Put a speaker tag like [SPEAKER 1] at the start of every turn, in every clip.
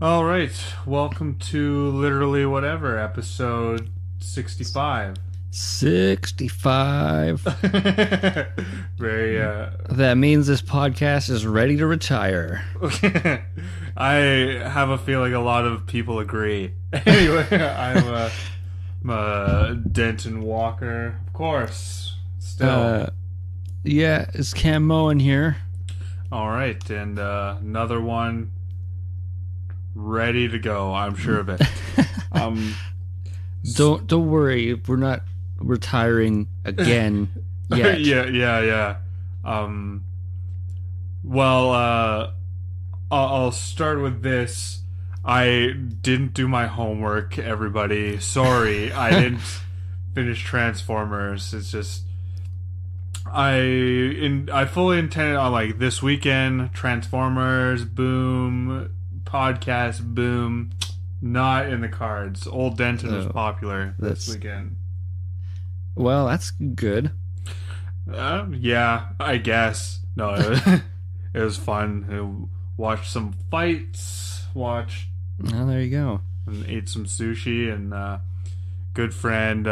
[SPEAKER 1] All right, welcome to Literally Whatever, episode 65.
[SPEAKER 2] 65.
[SPEAKER 1] Very,
[SPEAKER 2] That means this podcast is ready to retire.
[SPEAKER 1] I have a feeling a lot of people agree. Anyway, I'm Denton Walker, of course, still.
[SPEAKER 2] Yeah, it's Cam Moen here.
[SPEAKER 1] All right, and another one ready to go, I'm sure of it.
[SPEAKER 2] Don't worry, we're not retiring again yet.
[SPEAKER 1] Yeah. Well, I'll start with this. I didn't do my homework, everybody. Sorry, I didn't finish Transformers. It's just I fully intended on like this weekend Transformers boom, podcast boom. Not in the cards. Old Denton was popular this weekend.
[SPEAKER 2] Well, that's good.
[SPEAKER 1] Yeah, I guess. No, it was fun. Watched some fights. Watched.
[SPEAKER 2] Oh, there you go.
[SPEAKER 1] And ate some sushi. And good friend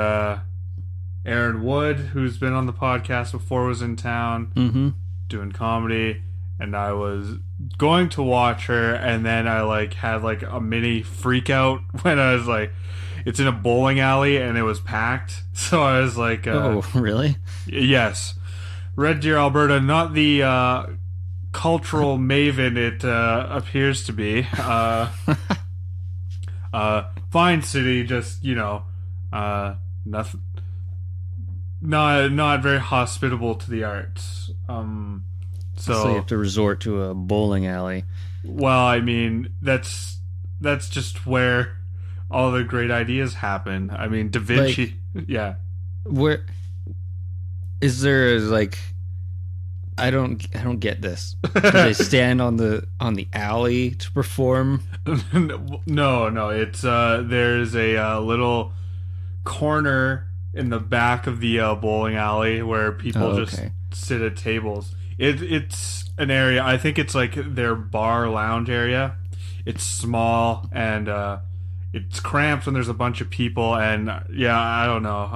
[SPEAKER 1] Aaron Wood, who's been on the podcast before, was in town doing comedy. And I was going to watch her, and then I had a mini freak out when I was like, it's in a bowling alley and it was packed. So I was like,
[SPEAKER 2] oh, really?
[SPEAKER 1] Yes. Red Deer, Alberta, not the cultural maven it appears to be. Fine city, just, nothing, not very hospitable to the arts. So
[SPEAKER 2] you have to resort to a bowling alley.
[SPEAKER 1] Well, I mean, that's just where all the great ideas happen. I mean, Da Vinci, yeah.
[SPEAKER 2] Where is there I don't get this. Do they stand on the alley to perform?
[SPEAKER 1] No. It's there's a little corner in the back of the bowling alley where people just sit at tables. It's an area. I think it's like their bar lounge area. It's small and it's cramped when there's a bunch of people. And yeah, I don't know.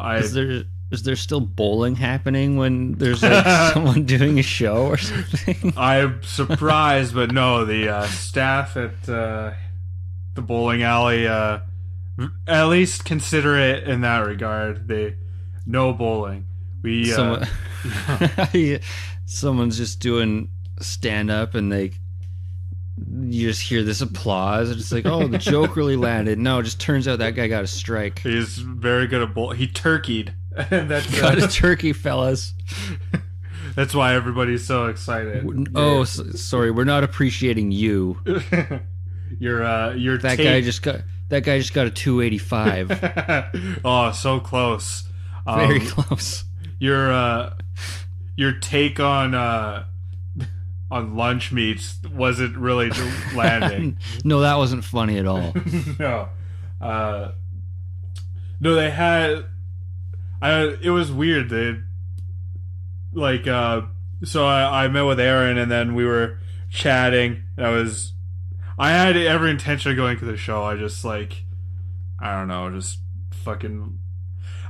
[SPEAKER 2] Is there still bowling happening when there's someone doing a show or something?
[SPEAKER 1] I'm surprised, but no. The staff at the bowling alley at least consider it in that regard. No bowling.
[SPEAKER 2] Someone's just doing stand up and you just hear this applause and it's like, oh, the joke really landed. No, it just turns out that guy got a strike.
[SPEAKER 1] He's very good at bowl. He turkeyed.
[SPEAKER 2] Got a turkey, fellas.
[SPEAKER 1] That's why everybody's so excited.
[SPEAKER 2] Oh, sorry, we're not appreciating you. That guy just got a 285.
[SPEAKER 1] Oh, so close.
[SPEAKER 2] Very close.
[SPEAKER 1] Your take on lunch meats wasn't really landing.
[SPEAKER 2] No, that wasn't funny at all.
[SPEAKER 1] No. No, they had. It was weird. So I met with Aaron and then we were chatting. I had every intention of going to the show. I just I don't know, just fucking.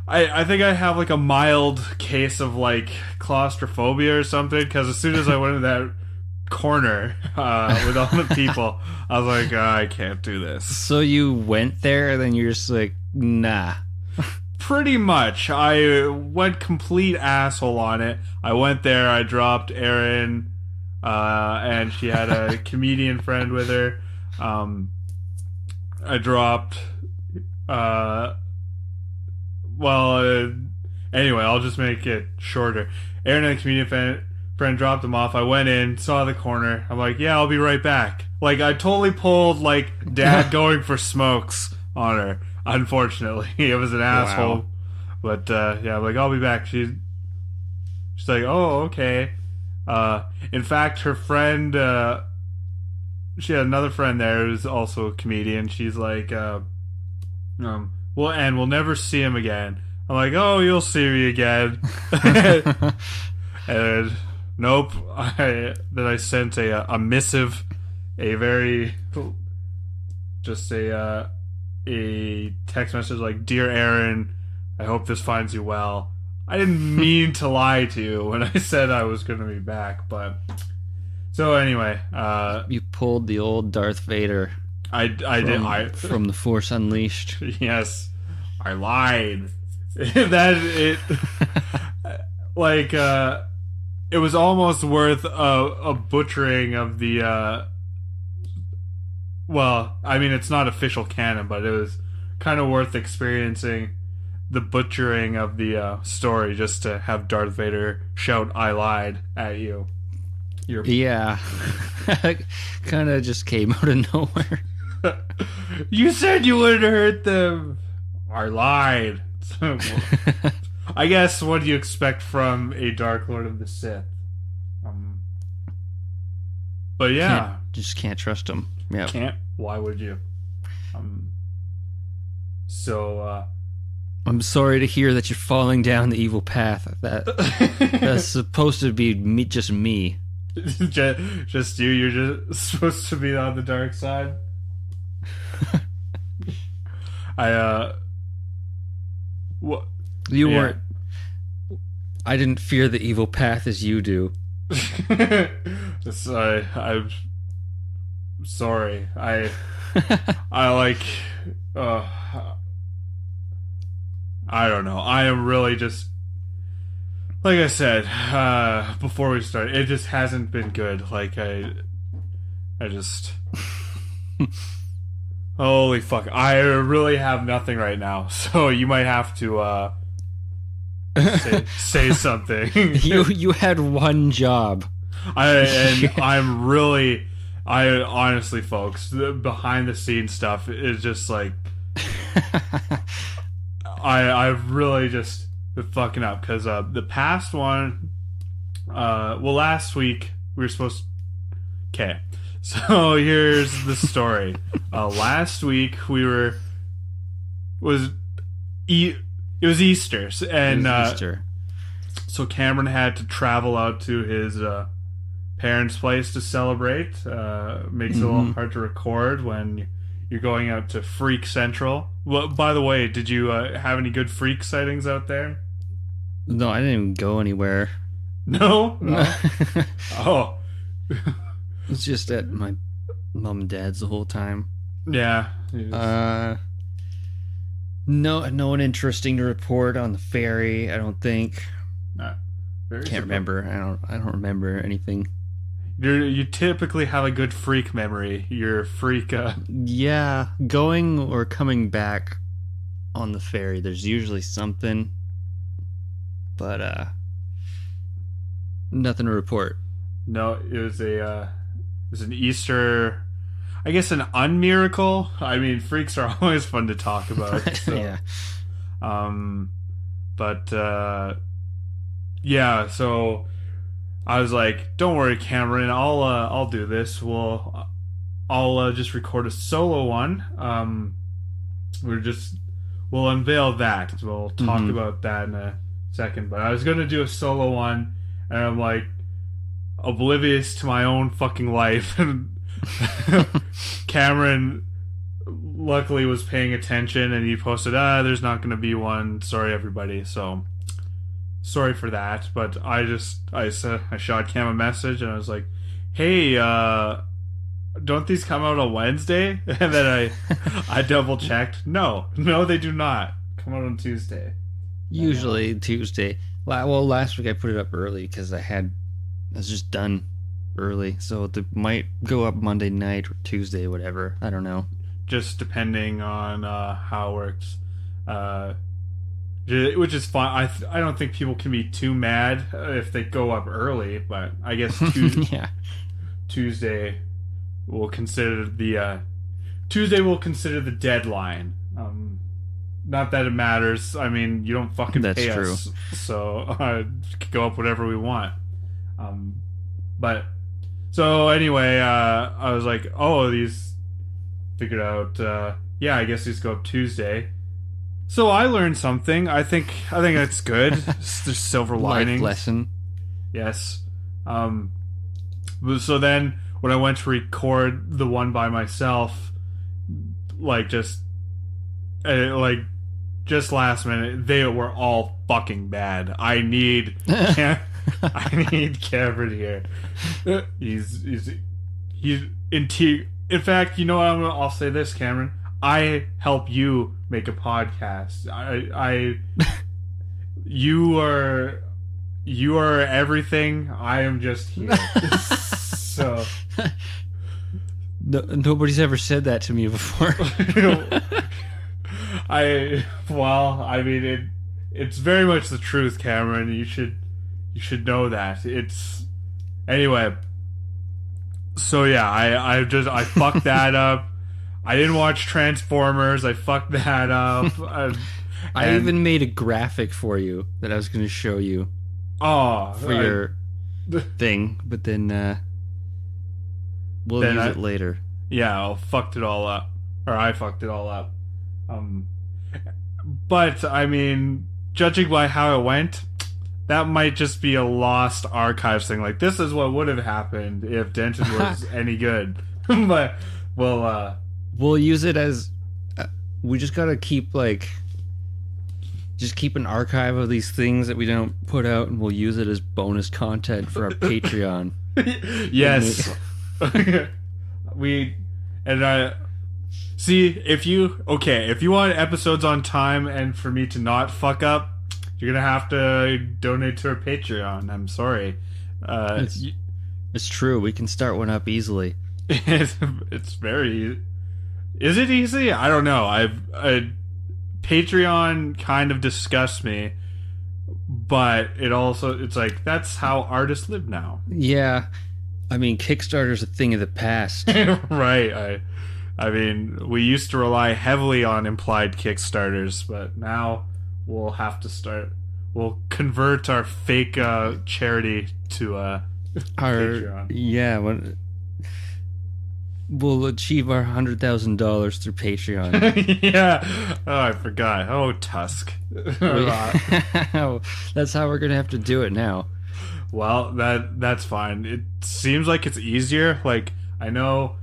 [SPEAKER 1] I think I have a mild case of claustrophobia or something, because as soon as I went in that corner with all the people, I was like, I can't do this.
[SPEAKER 2] So you went there and then you're just like, nah.
[SPEAKER 1] Pretty much. I went complete asshole on it. I went there, I dropped Erin, and she had a comedian friend with her. I dropped anyway, I'll just make it shorter. Aaron and a comedian friend dropped him off. I went in, saw the corner. I'm like, yeah, I'll be right back. I totally pulled dad going for smokes on her. Unfortunately, it was an asshole. Wow. But yeah, I'm like, I'll be back. She's like, oh, okay. In fact, her friend, she had another friend there who's also a comedian. She's like, well, and we'll never see him again. I'm like, oh, you'll see me again. And nope. Then I sent a missive, a very just a text message like, "Dear Aaron, I hope this finds you well." I didn't mean to lie to you when I said I was going to be back, but so anyway,
[SPEAKER 2] You pulled the old Darth Vader.
[SPEAKER 1] I did
[SPEAKER 2] from the Force Unleashed.
[SPEAKER 1] Yes, I lied. That it like it was almost worth a butchering of the. Well, I mean, it's not official canon, but it was kind of worth experiencing the butchering of the story just to have Darth Vader shout "I lied" at you.
[SPEAKER 2] Yeah, kind of just came out of nowhere.
[SPEAKER 1] You said you wouldn't hurt them. I lied. I guess what do you expect from a Dark Lord of the Sith? But yeah,
[SPEAKER 2] just can't trust him. Yeah,
[SPEAKER 1] can't. Why would you? So
[SPEAKER 2] I'm sorry to hear that you're falling down the evil path. That's supposed to be me, just me.
[SPEAKER 1] just you. You're just supposed to be on the dark side. What?
[SPEAKER 2] You weren't. I didn't fear the evil path as you do.
[SPEAKER 1] I'm sorry. I like. I don't know. I am really just. Like I said before we start, it just hasn't been good. Like I just. Holy fuck! I really have nothing right now, so you might have to say something.
[SPEAKER 2] You had one job.
[SPEAKER 1] I'm really, honestly, folks, the behind the scenes stuff is just like, I've really just been fucking up because the past one, last week we were supposed. Okay. So here's the story. Last week it was Easter, and
[SPEAKER 2] Easter.
[SPEAKER 1] So Cameron had to travel out to his parents' place to celebrate. Makes it a little hard to record when you're going out to Freak Central. Well, by the way, did you have any good freak sightings out there?
[SPEAKER 2] No, I didn't even go anywhere.
[SPEAKER 1] No? Oh.
[SPEAKER 2] It's just at my mom and dad's the whole time.
[SPEAKER 1] Yeah.
[SPEAKER 2] No one interesting to report on the ferry, I don't think. Can't remember. I don't remember anything.
[SPEAKER 1] You typically have a good freak memory. You're a freak.
[SPEAKER 2] Yeah, going or coming back on the ferry, there's usually something, but nothing to report.
[SPEAKER 1] No, it was an Easter, I guess, an unmiracle. I mean, freaks are always fun to talk about. So.
[SPEAKER 2] Yeah.
[SPEAKER 1] Yeah. So I was like, "Don't worry, Cameron. I'll do this. I'll just record a solo one. We'll unveil that. We'll talk about that in a second. But I was gonna do a solo one, and I'm like, oblivious to my own fucking life. Cameron luckily was paying attention, and he posted, there's not going to be one. Sorry, everybody. So sorry for that. But I shot Cam a message, and I was like, hey, don't these come out on Wednesday? And then I double checked. No, they do not come out on Tuesday.
[SPEAKER 2] Usually Tuesday. Well, last week I put it up early because I was just done early, so it might go up Monday night or Tuesday, whatever. I don't know.
[SPEAKER 1] Just depending on how it works. Which is fine. I don't think people can be too mad if they go up early, but I guess Tuesday will consider the deadline. Not that it matters. I mean, you don't fucking pay us, so it could go up whatever we want. But so anyway, I was like, oh, these figured out. I guess these go up Tuesday. So I learned something. I think that's good. There's silver linings.
[SPEAKER 2] Life lesson.
[SPEAKER 1] Yes. So then when I went to record the one by myself, like just last minute, they were all fucking bad. I need I need Cameron here. He's in fact, you know what? I'll say this, Cameron. I help you make a podcast. You are everything. I am just here. So
[SPEAKER 2] nobody's ever said that to me before.
[SPEAKER 1] I mean it's very much the truth, Cameron. You should know that. It's anyway. So yeah, I fucked that up. I didn't watch Transformers. I fucked that up.
[SPEAKER 2] I even made a graphic for you that I was going to show you.
[SPEAKER 1] Oh,
[SPEAKER 2] for your thing, but then we'll use it later.
[SPEAKER 1] Yeah, I fucked it all up, or I fucked it all up. But I mean, judging by how it went, that might just be a lost archives thing. Like, this is what would have happened if Denton was any good. But
[SPEAKER 2] we'll use it as we just gotta keep keep an archive of these things that we don't put out, and we'll use it as bonus content for our Patreon.
[SPEAKER 1] Yes. See, if you want episodes on time and for me to not fuck up, you're gonna have to donate to our Patreon. I'm sorry.
[SPEAKER 2] It's true. We can start one up easily.
[SPEAKER 1] It's very. Is it easy? I don't know. Patreon kind of disgusts me, but it's like that's how artists live now.
[SPEAKER 2] Yeah, I mean, Kickstarter's a thing of the past.
[SPEAKER 1] Right. I mean, we used to rely heavily on implied Kickstarters, but now we'll have to we'll convert our fake charity to our Patreon.
[SPEAKER 2] Yeah, we'll achieve our $100,000 through Patreon.
[SPEAKER 1] Yeah. Oh, I forgot. Oh, Tusk.
[SPEAKER 2] That's how we're gonna have to do it now.
[SPEAKER 1] Well, that's fine. It seems like it's easier. Like, I know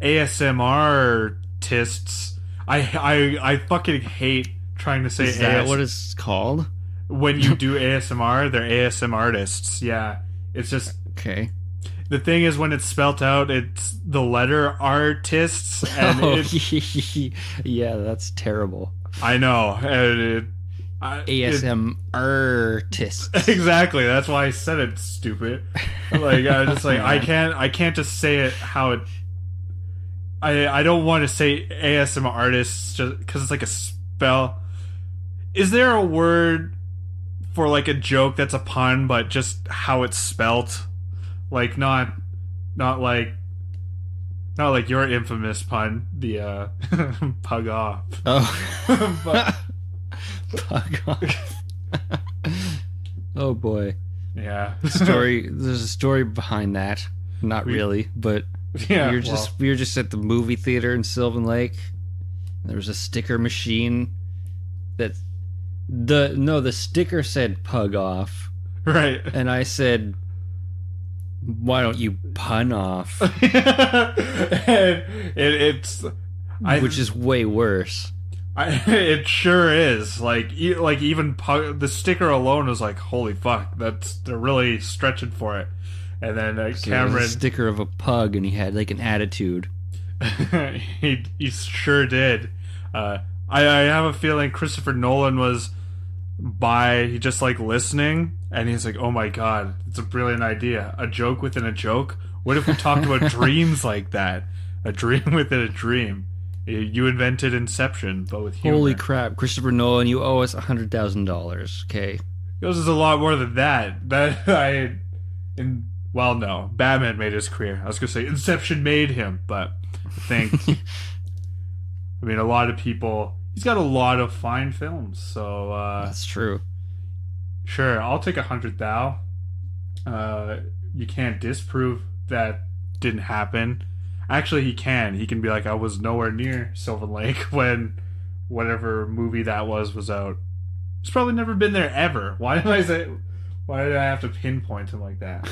[SPEAKER 1] ASMR artists. I fucking hate trying to say.
[SPEAKER 2] Is that what it's called?
[SPEAKER 1] When you do ASMR, they're ASM artists. Yeah, it's just
[SPEAKER 2] okay.
[SPEAKER 1] The thing is, when it's spelt out, it's the letter artists. And
[SPEAKER 2] yeah, that's terrible.
[SPEAKER 1] I know.
[SPEAKER 2] ASM artists.
[SPEAKER 1] Exactly. That's why I said it, stupid. Like, I was just like, I can't just say it how it. I don't want to say ASM artists just because it's like a spell. Is there a word for like a joke that's a pun, but just how it's spelt? Like not like your infamous pun, the pug off.
[SPEAKER 2] Oh,
[SPEAKER 1] but,
[SPEAKER 2] pug off. Oh boy.
[SPEAKER 1] Yeah.
[SPEAKER 2] There's a story behind that. Not really, but
[SPEAKER 1] yeah,
[SPEAKER 2] we were just at the movie theater in Sylvan Lake. There was a sticker machine that the sticker said pug off.
[SPEAKER 1] Right.
[SPEAKER 2] And I said, why don't you pun off? Which is way worse.
[SPEAKER 1] It sure is. Like even pug, the sticker alone was like, holy fuck, they're really stretching for it. And then Cameron,
[SPEAKER 2] a sticker of a pug, and he had like an attitude.
[SPEAKER 1] he sure did. I have a feeling Christopher Nolan was he just like listening, and he's like, oh my god, it's a brilliant idea. A joke within a joke. What if we talked about dreams like that? A dream within a dream. You invented Inception, but with humor.
[SPEAKER 2] Holy crap, Christopher Nolan, you owe us $100,000. Okay.
[SPEAKER 1] This is a lot more than that. Well, no. Batman made his career. I was going to say Inception made him, but I think... I mean, a lot of people... He's got a lot of fine films, so...
[SPEAKER 2] That's true.
[SPEAKER 1] Sure, I'll take $100,000. You can't disprove that didn't happen. Actually, he can. He can be like, I was nowhere near Sylvan Lake when whatever movie that was out. He's probably never been there ever. Why did I have to pinpoint him like that?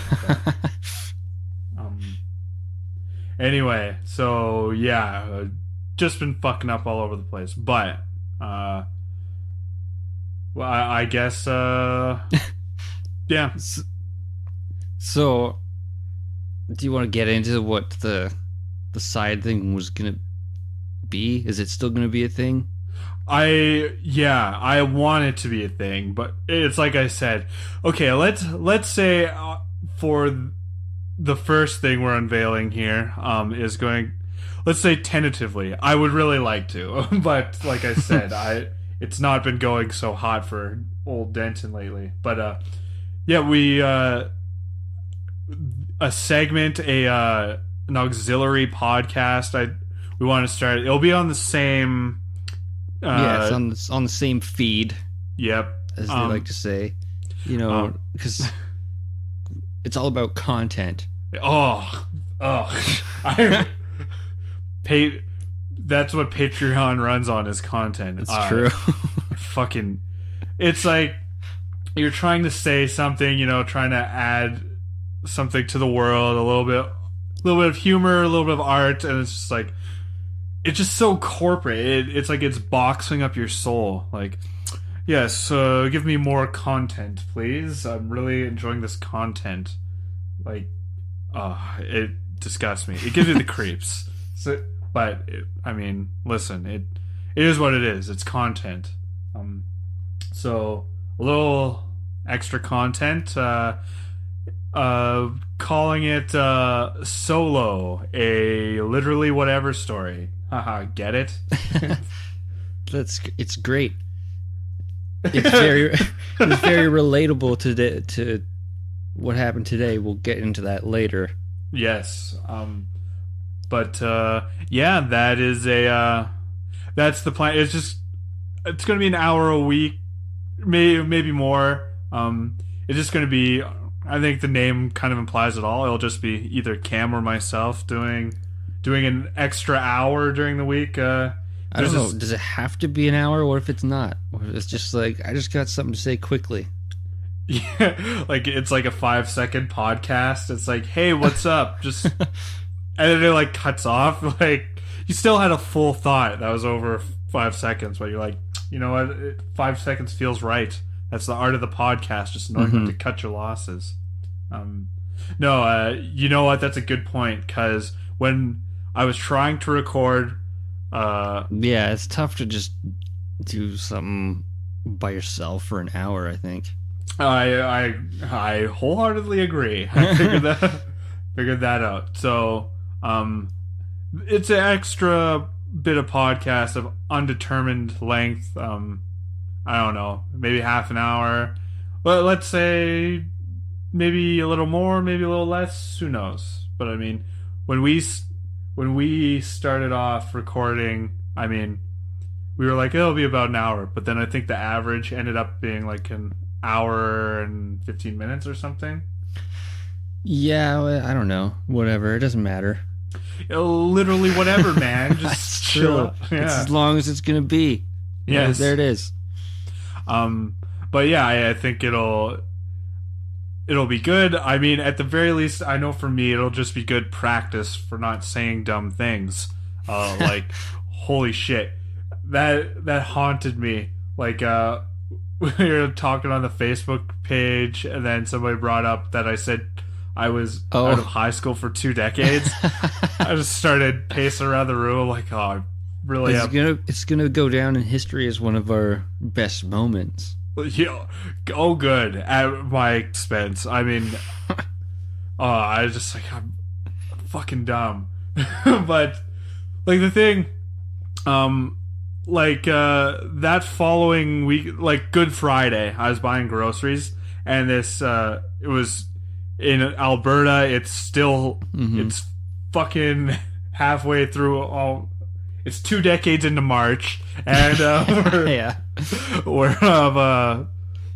[SPEAKER 1] Anyway, so yeah, just been fucking up all over the place. But well, I guess yeah.
[SPEAKER 2] So, do you want to get into what the side thing was gonna be? Is it still gonna be a thing?
[SPEAKER 1] I want it to be a thing, but it's like I said. Okay, let's say for the first thing we're unveiling here is going. Let's say tentatively. I would really like to, but like I said, it's not been going so hot for old Denton lately. But yeah, we a segment, an auxiliary podcast. We want to start. It'll be on the same.
[SPEAKER 2] Yeah, it's on the same feed.
[SPEAKER 1] Yep,
[SPEAKER 2] as they like to say, because it's all about content.
[SPEAKER 1] That's what Patreon runs on, is content.
[SPEAKER 2] It's true.
[SPEAKER 1] It's like you're trying to say something, trying to add something to the world, a little bit of humor, a little bit of art, and it's just like, it's just so corporate. It's like it's boxing up your soul. Like, yes, give me more content, please. I'm really enjoying this content. Like, it disgusts me. It gives you the creeps. But listen, it is what it is. It's content. So a little extra content. Calling it Solo, a literally whatever story. Haha, get it?
[SPEAKER 2] It's great. It's very relatable to what happened today. We'll get into that later.
[SPEAKER 1] Yes. But yeah, that is that's the plan. It's going to be an hour a week, maybe more. It's just going to be, I think the name kind of implies it all. It'll just be either Cam or myself doing an extra hour during the week.
[SPEAKER 2] I don't know. Does it have to be an hour? What if it's not? Or if it's just like, I just got something to say quickly.
[SPEAKER 1] Yeah, like it's like a 5-second podcast. It's like, hey, what's up? Just, and then it like cuts off. Like, you still had a full thought that was over 5 seconds, but you're like, you know what? 5 seconds feels right. That's the art of the podcast, just knowing when to cut your losses. No, you know what? That's a good point, because when I was trying to record,
[SPEAKER 2] yeah, it's tough to just do something by yourself for an hour, I think.
[SPEAKER 1] I wholeheartedly agree. I figured that out. So, it's an extra bit of podcast of undetermined length. I don't know, maybe half an hour. But let's say maybe a little more, maybe a little less. Who knows? But I mean, when we started off recording, I mean, we were like, it'll be about an hour. But then I think the average ended up being like an hour and 15 minutes or something.
[SPEAKER 2] Yeah, I don't know. Whatever. It doesn't matter.
[SPEAKER 1] Literally whatever, man. Just chill out.
[SPEAKER 2] Yeah. It's as long as it's going to be.
[SPEAKER 1] Yes.
[SPEAKER 2] There it is.
[SPEAKER 1] But yeah, I think it'll be good. I mean, at the very least, I know for me, it'll just be good practice for not saying dumb things. Like, holy shit. That haunted me. Like, we were talking on the Facebook page, and then somebody brought up that I said I was out of high school for 2 decades. I just started pacing around the room like, oh, I really
[SPEAKER 2] it's gonna go down in history as one of our best moments.
[SPEAKER 1] Yeah. Oh, good. At my expense. I mean, I was just like, I'm fucking dumb. But, like, the thing, that following week, like Good Friday, I was buying groceries, and this, it was in Alberta. It's still, it's fucking halfway through it's 2 decades into March, and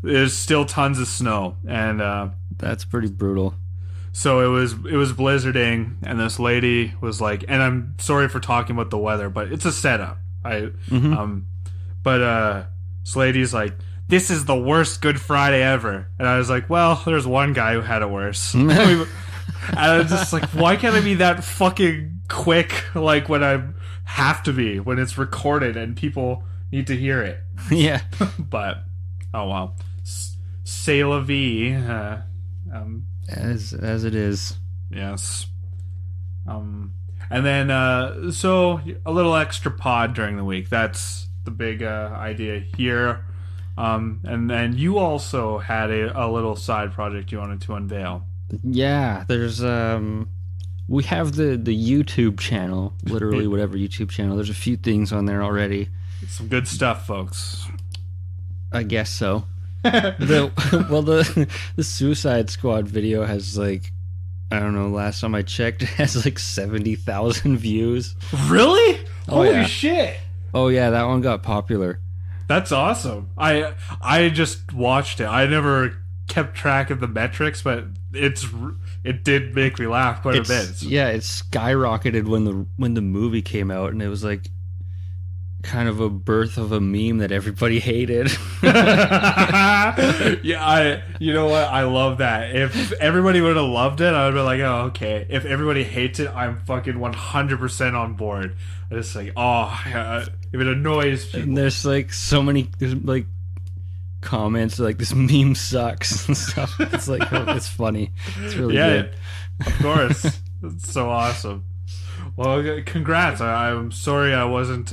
[SPEAKER 1] there's still tons of snow, and
[SPEAKER 2] that's pretty brutal.
[SPEAKER 1] So it was blizzarding, and this lady was like, and I'm sorry for talking about the weather, but it's a setup. But this lady's like, this is the worst Good Friday ever, and I was like, well, there's one guy who had it worse. And I was just like, why can't I be that fucking quick? Like when I'm have to be when it's recorded and people need to hear it.
[SPEAKER 2] Yeah.
[SPEAKER 1] But oh well, c'est la vie.
[SPEAKER 2] As it is.
[SPEAKER 1] Yes. And then so a little extra pod during the week. That's the big idea here. And then you also had a little side project you wanted to unveil.
[SPEAKER 2] Yeah, there's we have the YouTube channel, literally whatever YouTube channel. There's a few things on there already.
[SPEAKER 1] Some good stuff, folks.
[SPEAKER 2] I guess so. The Suicide Squad video has like, I don't know, last time I checked, it has like 70,000 views.
[SPEAKER 1] Really?
[SPEAKER 2] Oh,
[SPEAKER 1] Holy
[SPEAKER 2] yeah.
[SPEAKER 1] shit.
[SPEAKER 2] Oh yeah, that one got popular.
[SPEAKER 1] That's awesome. I just watched it. I never kept track of the metrics, but it did make me laugh quite a bit.
[SPEAKER 2] Yeah, it skyrocketed when the movie came out, and it was like kind of a birth of a meme that everybody hated.
[SPEAKER 1] Yeah, you know what? I love that. If everybody would have loved it, I would be like, oh, okay. If everybody hates it, I'm fucking 100% on board. It's like, if it annoys people.
[SPEAKER 2] And there's like so many, there's like comments like this meme sucks and stuff. It's like, it's funny. It's really good.
[SPEAKER 1] Of course. It's so awesome. Well, congrats. I'm sorry I wasn't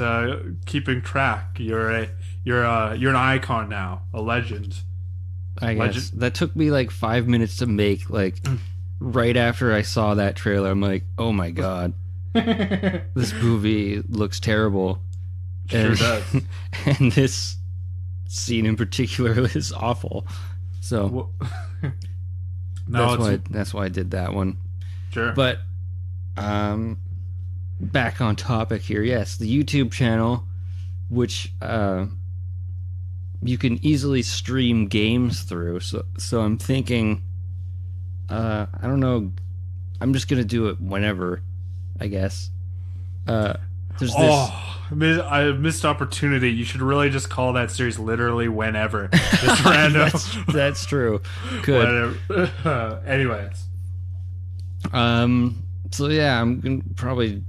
[SPEAKER 1] keeping track. You're an icon now, a legend.
[SPEAKER 2] I guess that took me like 5 minutes to make. Like right after I saw that trailer, I'm like, oh my god, this movie looks terrible.
[SPEAKER 1] Sure does.
[SPEAKER 2] And this scene in particular is awful. So that's why I did that one.
[SPEAKER 1] Sure.
[SPEAKER 2] But back on topic here. Yes, the YouTube channel, which you can easily stream games through. So I'm thinking, I don't know, I'm just gonna do it whenever, I guess. There's this.
[SPEAKER 1] I missed opportunity. You should really just call that series literally whenever. Just random.
[SPEAKER 2] That's true. Good.
[SPEAKER 1] Anyways.
[SPEAKER 2] So yeah, I'm gonna probably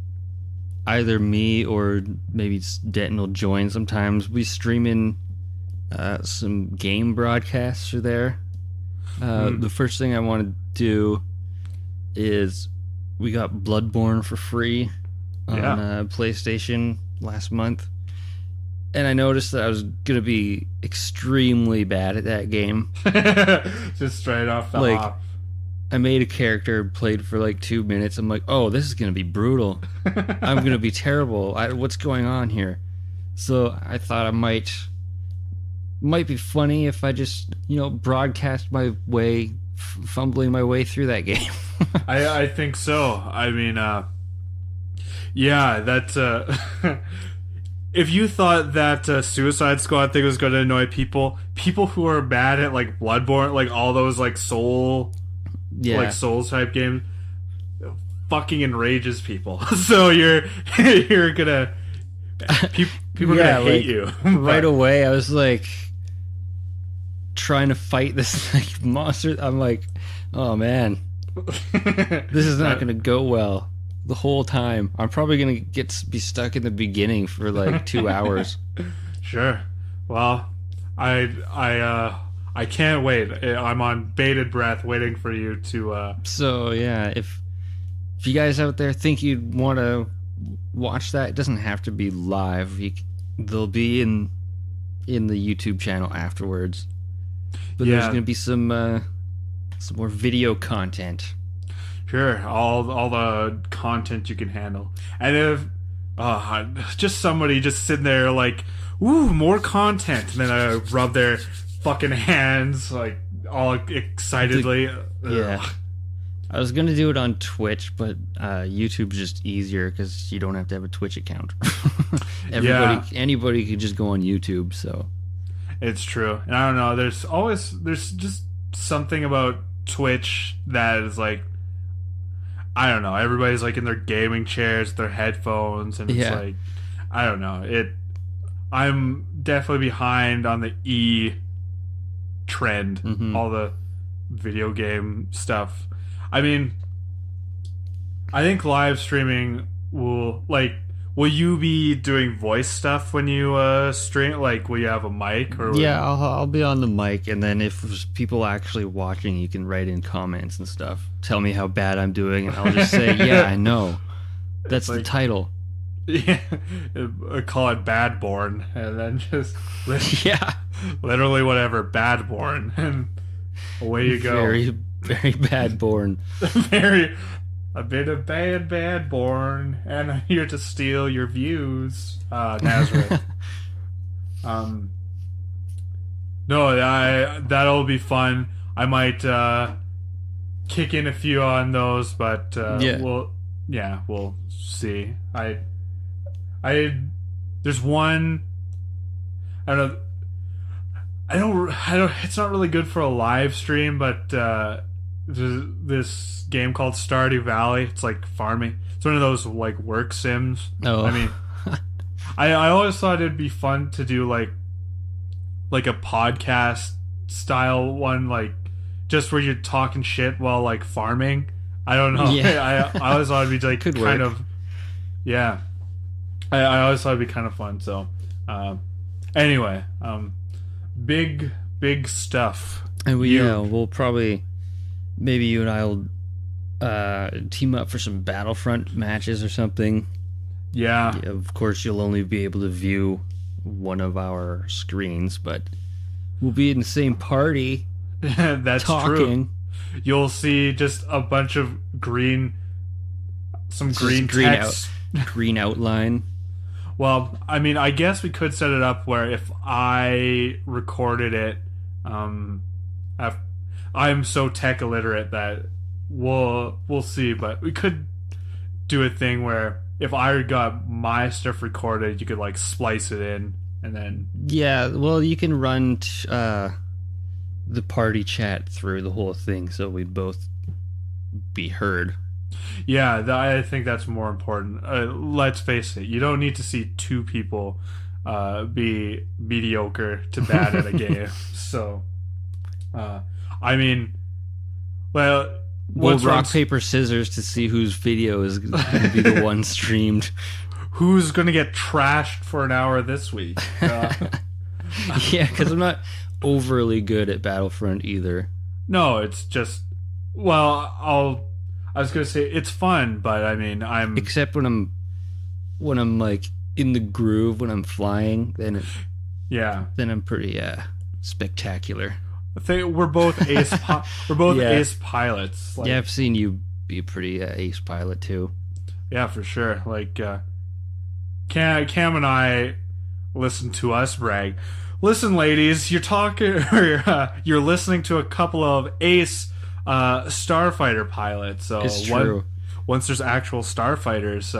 [SPEAKER 2] either me or maybe Denton will join sometimes. We stream in some game broadcasts through there. The first thing I want to do is we got Bloodborne for free on PlayStation last month, and I noticed that I was gonna be extremely bad at that game.
[SPEAKER 1] Just straight off the hop.
[SPEAKER 2] I made a character, played for like 2 minutes. I'm like, oh, this is gonna be brutal. I'm gonna be terrible. What's going on here? So I thought it might be funny if I just broadcast my way, fumbling my way through that game.
[SPEAKER 1] I think so. I mean, yeah, that's if you thought that Suicide Squad thing was going to annoy people who are bad at like Bloodborne, like all those like Souls type games, fucking enrages people. So you're gonna people are gonna hate you
[SPEAKER 2] right away. I was like trying to fight this like monster. I'm like, oh man, this is not gonna go well. The whole time I'm probably gonna be stuck in the beginning for like 2 hours. Sure.
[SPEAKER 1] Well, I can't wait. I'm on bated breath waiting for you to
[SPEAKER 2] So yeah, if you guys out there think you'd want to watch that, it doesn't have to be live. They'll be in the YouTube channel afterwards. But there's gonna be some more video content.
[SPEAKER 1] Sure, all the content you can handle. And if just somebody just sitting there like, ooh, more content, and then I rub their fucking hands like all excitedly.
[SPEAKER 2] Yeah. I was gonna do it on Twitch, but YouTube's just easier because you don't have to have a Twitch account. Anybody could just go on YouTube. So
[SPEAKER 1] it's true, and I don't know. There's just something about Twitch that is like, I don't know. Everybody's like in their gaming chairs, their headphones, and it's like, I don't know. I'm definitely behind on the trend, all the video game stuff. I mean, I think live streaming will, like, Will you be doing voice stuff when you stream? Like, will you have a mic? Or
[SPEAKER 2] Yeah, I'll be on the mic, and then if there's people actually watching, you can write in comments and stuff. Tell me how bad I'm doing, and I'll just say, yeah, I know. That's the title.
[SPEAKER 1] Yeah, call it Bad Born, and then just
[SPEAKER 2] yeah,
[SPEAKER 1] literally whatever, Bad Born, and away you go.
[SPEAKER 2] Very, very bad born.
[SPEAKER 1] A bit of bad born, and I'm here to steal your views, Nazareth. No, that'll be fun. I might kick in a few on those, but we'll see. There's one. I don't know. It's not really good for a live stream, but this game called Stardew Valley. It's like farming. It's one of those like work sims.
[SPEAKER 2] Oh,
[SPEAKER 1] I mean, I always thought it'd be fun to do like a podcast style one, like just where you're talking shit while like farming. I don't know.
[SPEAKER 2] Yeah.
[SPEAKER 1] I always thought it'd be like
[SPEAKER 2] Could
[SPEAKER 1] kind
[SPEAKER 2] work.
[SPEAKER 1] of. Yeah. I always thought it'd be kind of fun. So, anyway, big stuff.
[SPEAKER 2] And we'll probably, maybe you and I'll team up for some Battlefront matches or something.
[SPEAKER 1] Yeah.
[SPEAKER 2] Of course, you'll only be able to view one of our screens, but we'll be in the same party.
[SPEAKER 1] That's
[SPEAKER 2] talking.
[SPEAKER 1] True. You'll see just a bunch of green text.
[SPEAKER 2] Green outline.
[SPEAKER 1] Well, I mean, I guess we could set it up where if I recorded it, I'm so tech illiterate that we'll see, but we could do a thing where if I got my stuff recorded, you could like splice it in, and then
[SPEAKER 2] well, you can run the party chat through the whole thing, so we both be heard.
[SPEAKER 1] Yeah, I think that's more important. Let's face it, you don't need to see two people be mediocre to bad at a game. So, I mean, well,
[SPEAKER 2] we'll rock, paper, scissors to see whose video is going to be the one streamed.
[SPEAKER 1] Who's going to get trashed for an hour this week?
[SPEAKER 2] Yeah, because I'm not overly good at Battlefront either.
[SPEAKER 1] No, it's just, well, I was gonna say it's fun, but I mean,
[SPEAKER 2] except when I'm like in the groove when I'm flying, then I'm pretty spectacular.
[SPEAKER 1] I think we're both ace. We're both ace pilots.
[SPEAKER 2] Like, yeah, I've seen you be a pretty ace pilot too.
[SPEAKER 1] Yeah, for sure. Like Cam and I listen to us brag. Listen, ladies, you're listening to a couple of ace starfighter pilot. So
[SPEAKER 2] it's true.
[SPEAKER 1] Once there's actual starfighters,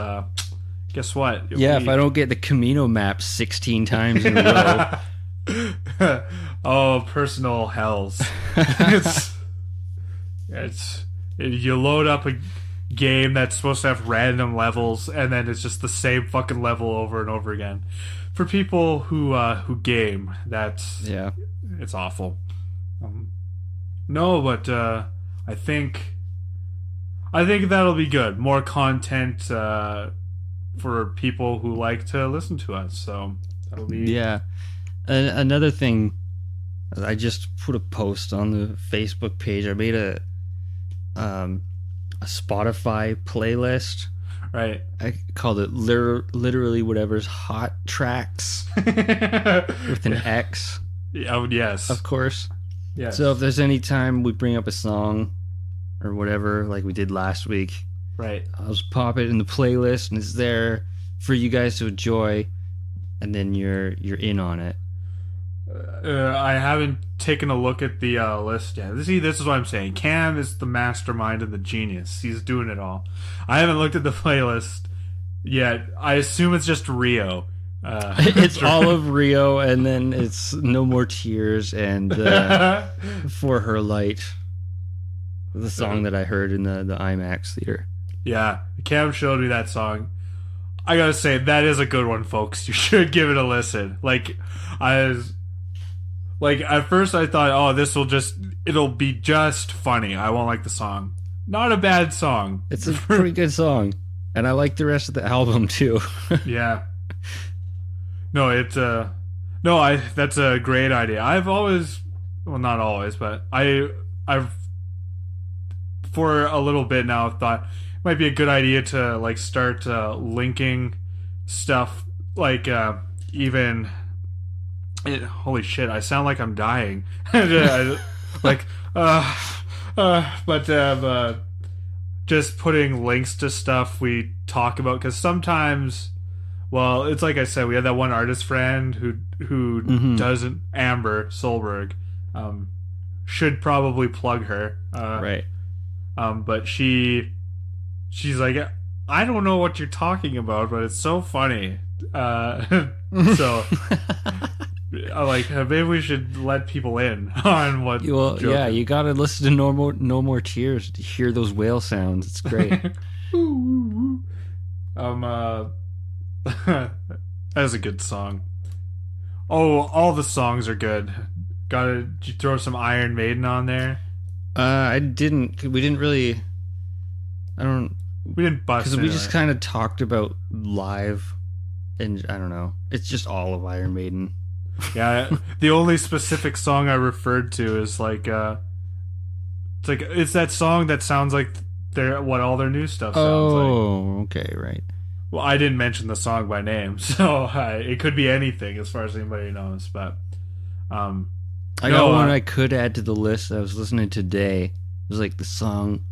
[SPEAKER 1] guess what?
[SPEAKER 2] If I don't get the Camino map 16 times in a
[SPEAKER 1] row. Oh, personal hells. You load up a game that's supposed to have random levels, and then it's just the same fucking level over and over again. For people who game, it's awful. No, but I think that'll be good. More content for people who like to listen to us. So that'll be
[SPEAKER 2] Another thing, I just put a post on the Facebook page. I made a Spotify playlist.
[SPEAKER 1] Right.
[SPEAKER 2] I called it literally whatever's Hot Trax with an X.
[SPEAKER 1] Oh yes,
[SPEAKER 2] of course.
[SPEAKER 1] Yes.
[SPEAKER 2] So if there's any time we bring up a song or whatever, like we did last week,
[SPEAKER 1] right,
[SPEAKER 2] I'll just pop it in the playlist, and it's there for you guys to enjoy, and then you're in on it.
[SPEAKER 1] I haven't taken a look at the list yet. See, this is what I'm saying. Cam is the mastermind and the genius. He's doing it all. I haven't looked at the playlist yet. I assume it's just Rio.
[SPEAKER 2] It's all of Rio, and then it's No More Tears and For Her Light, the song that I heard in the IMAX theater.
[SPEAKER 1] Yeah, Cam showed me that song. I gotta say, that is a good one, folks. You should give it a listen. At first I thought, oh, it'll be just funny. I won't like the song. Not a bad song.
[SPEAKER 2] It's a pretty good song. And I like the rest of the album too.
[SPEAKER 1] Yeah. No, it's no, I that's a great idea. I've always, well, not always, but I've for a little bit now thought it might be a good idea to like start linking stuff like even holy shit, I sound like I'm dying. Like but just putting links to stuff we talk about, because sometimes, well, it's like I said, we had that one artist friend who doesn't, Amber Solberg, should probably plug her,
[SPEAKER 2] Right.
[SPEAKER 1] but she's like, I don't know what you're talking about, but it's so funny, so like maybe we should let people in on what.
[SPEAKER 2] Well, yeah, you gotta listen to No More Tears to hear those whale sounds. It's great.
[SPEAKER 1] That is a good song. Oh, all the songs are good. Did you throw some Iron Maiden on there?
[SPEAKER 2] I didn't. We didn't really. I don't.
[SPEAKER 1] We didn't bust
[SPEAKER 2] Because we
[SPEAKER 1] into
[SPEAKER 2] just
[SPEAKER 1] it.
[SPEAKER 2] kind of talked about live, and I don't know. It's just all of Iron Maiden.
[SPEAKER 1] Yeah, the only specific song I referred to is like it's that song that sounds like what all their new stuff sounds like.
[SPEAKER 2] Oh, okay, right.
[SPEAKER 1] Well, I didn't mention the song by name, so it could be anything as far as anybody knows. But
[SPEAKER 2] I got one I could add to the list that I was listening to today. It was like, the song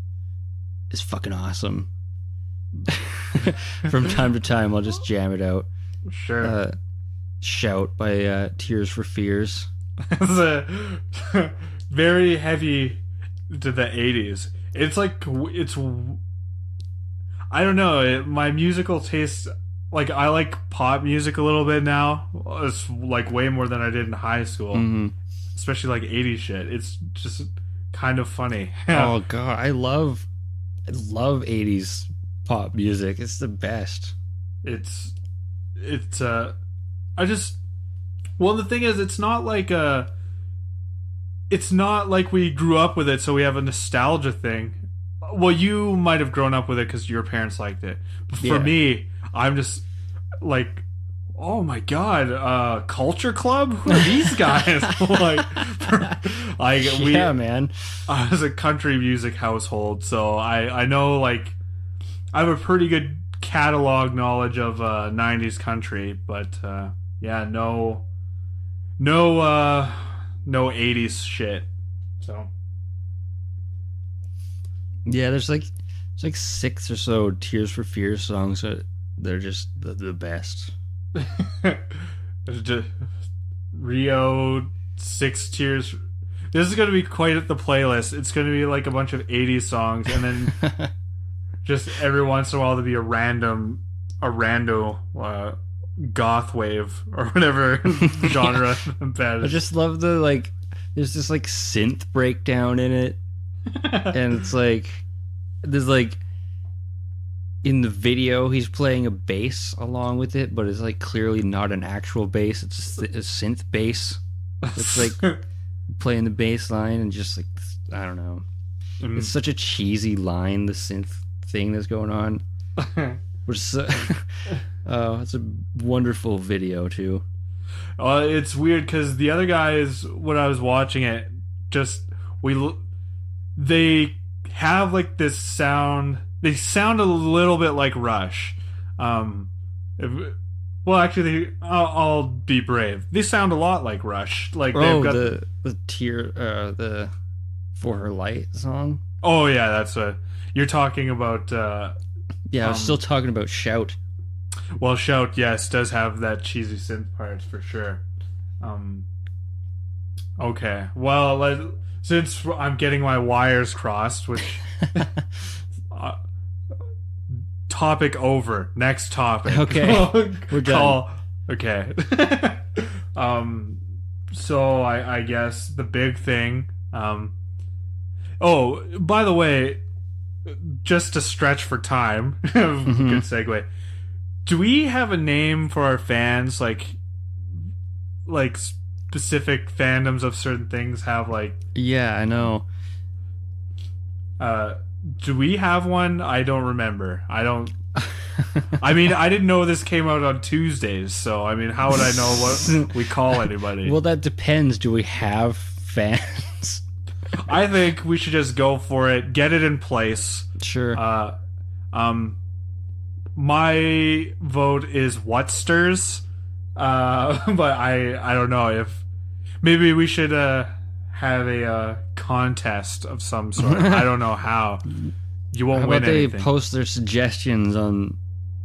[SPEAKER 2] is fucking awesome. From time to time, I'll just jam it out.
[SPEAKER 1] Sure.
[SPEAKER 2] Shout by Tears for Fears.
[SPEAKER 1] It's a very heavy to the 80s. It's like, it's, I don't know, my musical taste, like, I like pop music a little bit now. It's like way more than I did in high school, especially like 80s shit. It's just kind of funny.
[SPEAKER 2] Oh god, I love 80s pop music. It's the best.
[SPEAKER 1] It's I just, well, the thing is, it's not like we grew up with it, so we have a nostalgia thing. Well, you might have grown up with it because your parents liked it. But for me, I'm just like, oh my god, Culture Club? Who are these guys?
[SPEAKER 2] Yeah, man.
[SPEAKER 1] I was a country music household, so I know, like, I have a pretty good catalog knowledge of 90s country, but yeah, no 80s shit. So
[SPEAKER 2] yeah, there's like 6 or so Tears for Fears songs that they're just the best.
[SPEAKER 1] Rio, 6 Tears. This is going to be quite at the playlist. It's going to be like a bunch of 80s songs, and then just every once in a while to be a rando goth wave or whatever genre.
[SPEAKER 2] I just love the, like, there's this like synth breakdown in it, and it's like, there's like, in the video he's playing a bass along with it, but it's like clearly not an actual bass. It's just a synth bass. It's like playing the bass line, and just like, I don't know. It's such a cheesy line, the synth thing that's going on. Which is, it's a wonderful video too.
[SPEAKER 1] It's weird because the other guys, when I was watching it, they have like this sound. They sound a little bit like Rush. Well, actually, I'll be brave. They sound a lot like Rush. Like, they've got
[SPEAKER 2] the For Her Light song.
[SPEAKER 1] Oh yeah, that's you're talking about.
[SPEAKER 2] Yeah, I was still talking about Shout.
[SPEAKER 1] Well, Shout, yes, does have that cheesy synth part for sure. Okay, well, since I'm getting my wires crossed, which topic over. Next topic.
[SPEAKER 2] Okay, we're done.
[SPEAKER 1] Okay. So I guess the big thing. Oh, by the way, just to stretch for time, good segue. Do we have a name for our fans? Like specific fandoms of certain things have like.
[SPEAKER 2] Yeah, I know.
[SPEAKER 1] Do we have one? I don't remember. I don't. I mean, I didn't know this came out on Tuesdays, so I mean, how would I know what we call anybody?
[SPEAKER 2] Well, that depends. Do we have fans?
[SPEAKER 1] I think we should just go for it, get it in place.
[SPEAKER 2] Sure.
[SPEAKER 1] My vote is Whatsters, but I don't know if maybe we should have a contest of some sort. I don't know how. You won't
[SPEAKER 2] How
[SPEAKER 1] win
[SPEAKER 2] about they
[SPEAKER 1] anything.
[SPEAKER 2] post their suggestions on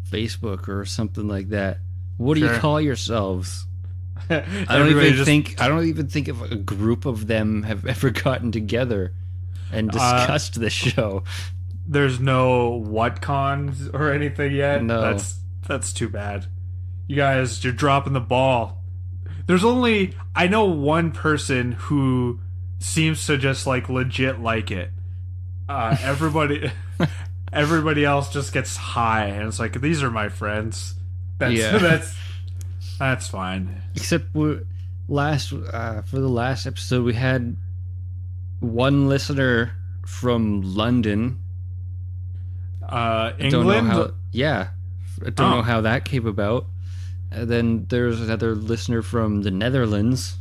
[SPEAKER 2] Facebook or something like that? What do you
[SPEAKER 1] Sure.
[SPEAKER 2] call yourselves? I don't
[SPEAKER 1] Everybody
[SPEAKER 2] even
[SPEAKER 1] just-
[SPEAKER 2] think. I don't even think if a group of them have ever gotten together and discussed this show.
[SPEAKER 1] There's no WhatCons or anything yet.
[SPEAKER 2] No.
[SPEAKER 1] That's too bad. You guys, you're dropping the ball. There's only I know one person who seems to just like legit like it. Everybody else just gets high, and it's like these are my friends.
[SPEAKER 2] Yeah.
[SPEAKER 1] That's fine.
[SPEAKER 2] Except for the last episode, we had one listener from London.
[SPEAKER 1] England.
[SPEAKER 2] Don't know how. Yeah, I don't
[SPEAKER 1] Oh.
[SPEAKER 2] know how that came about. And then there's another listener from the Netherlands,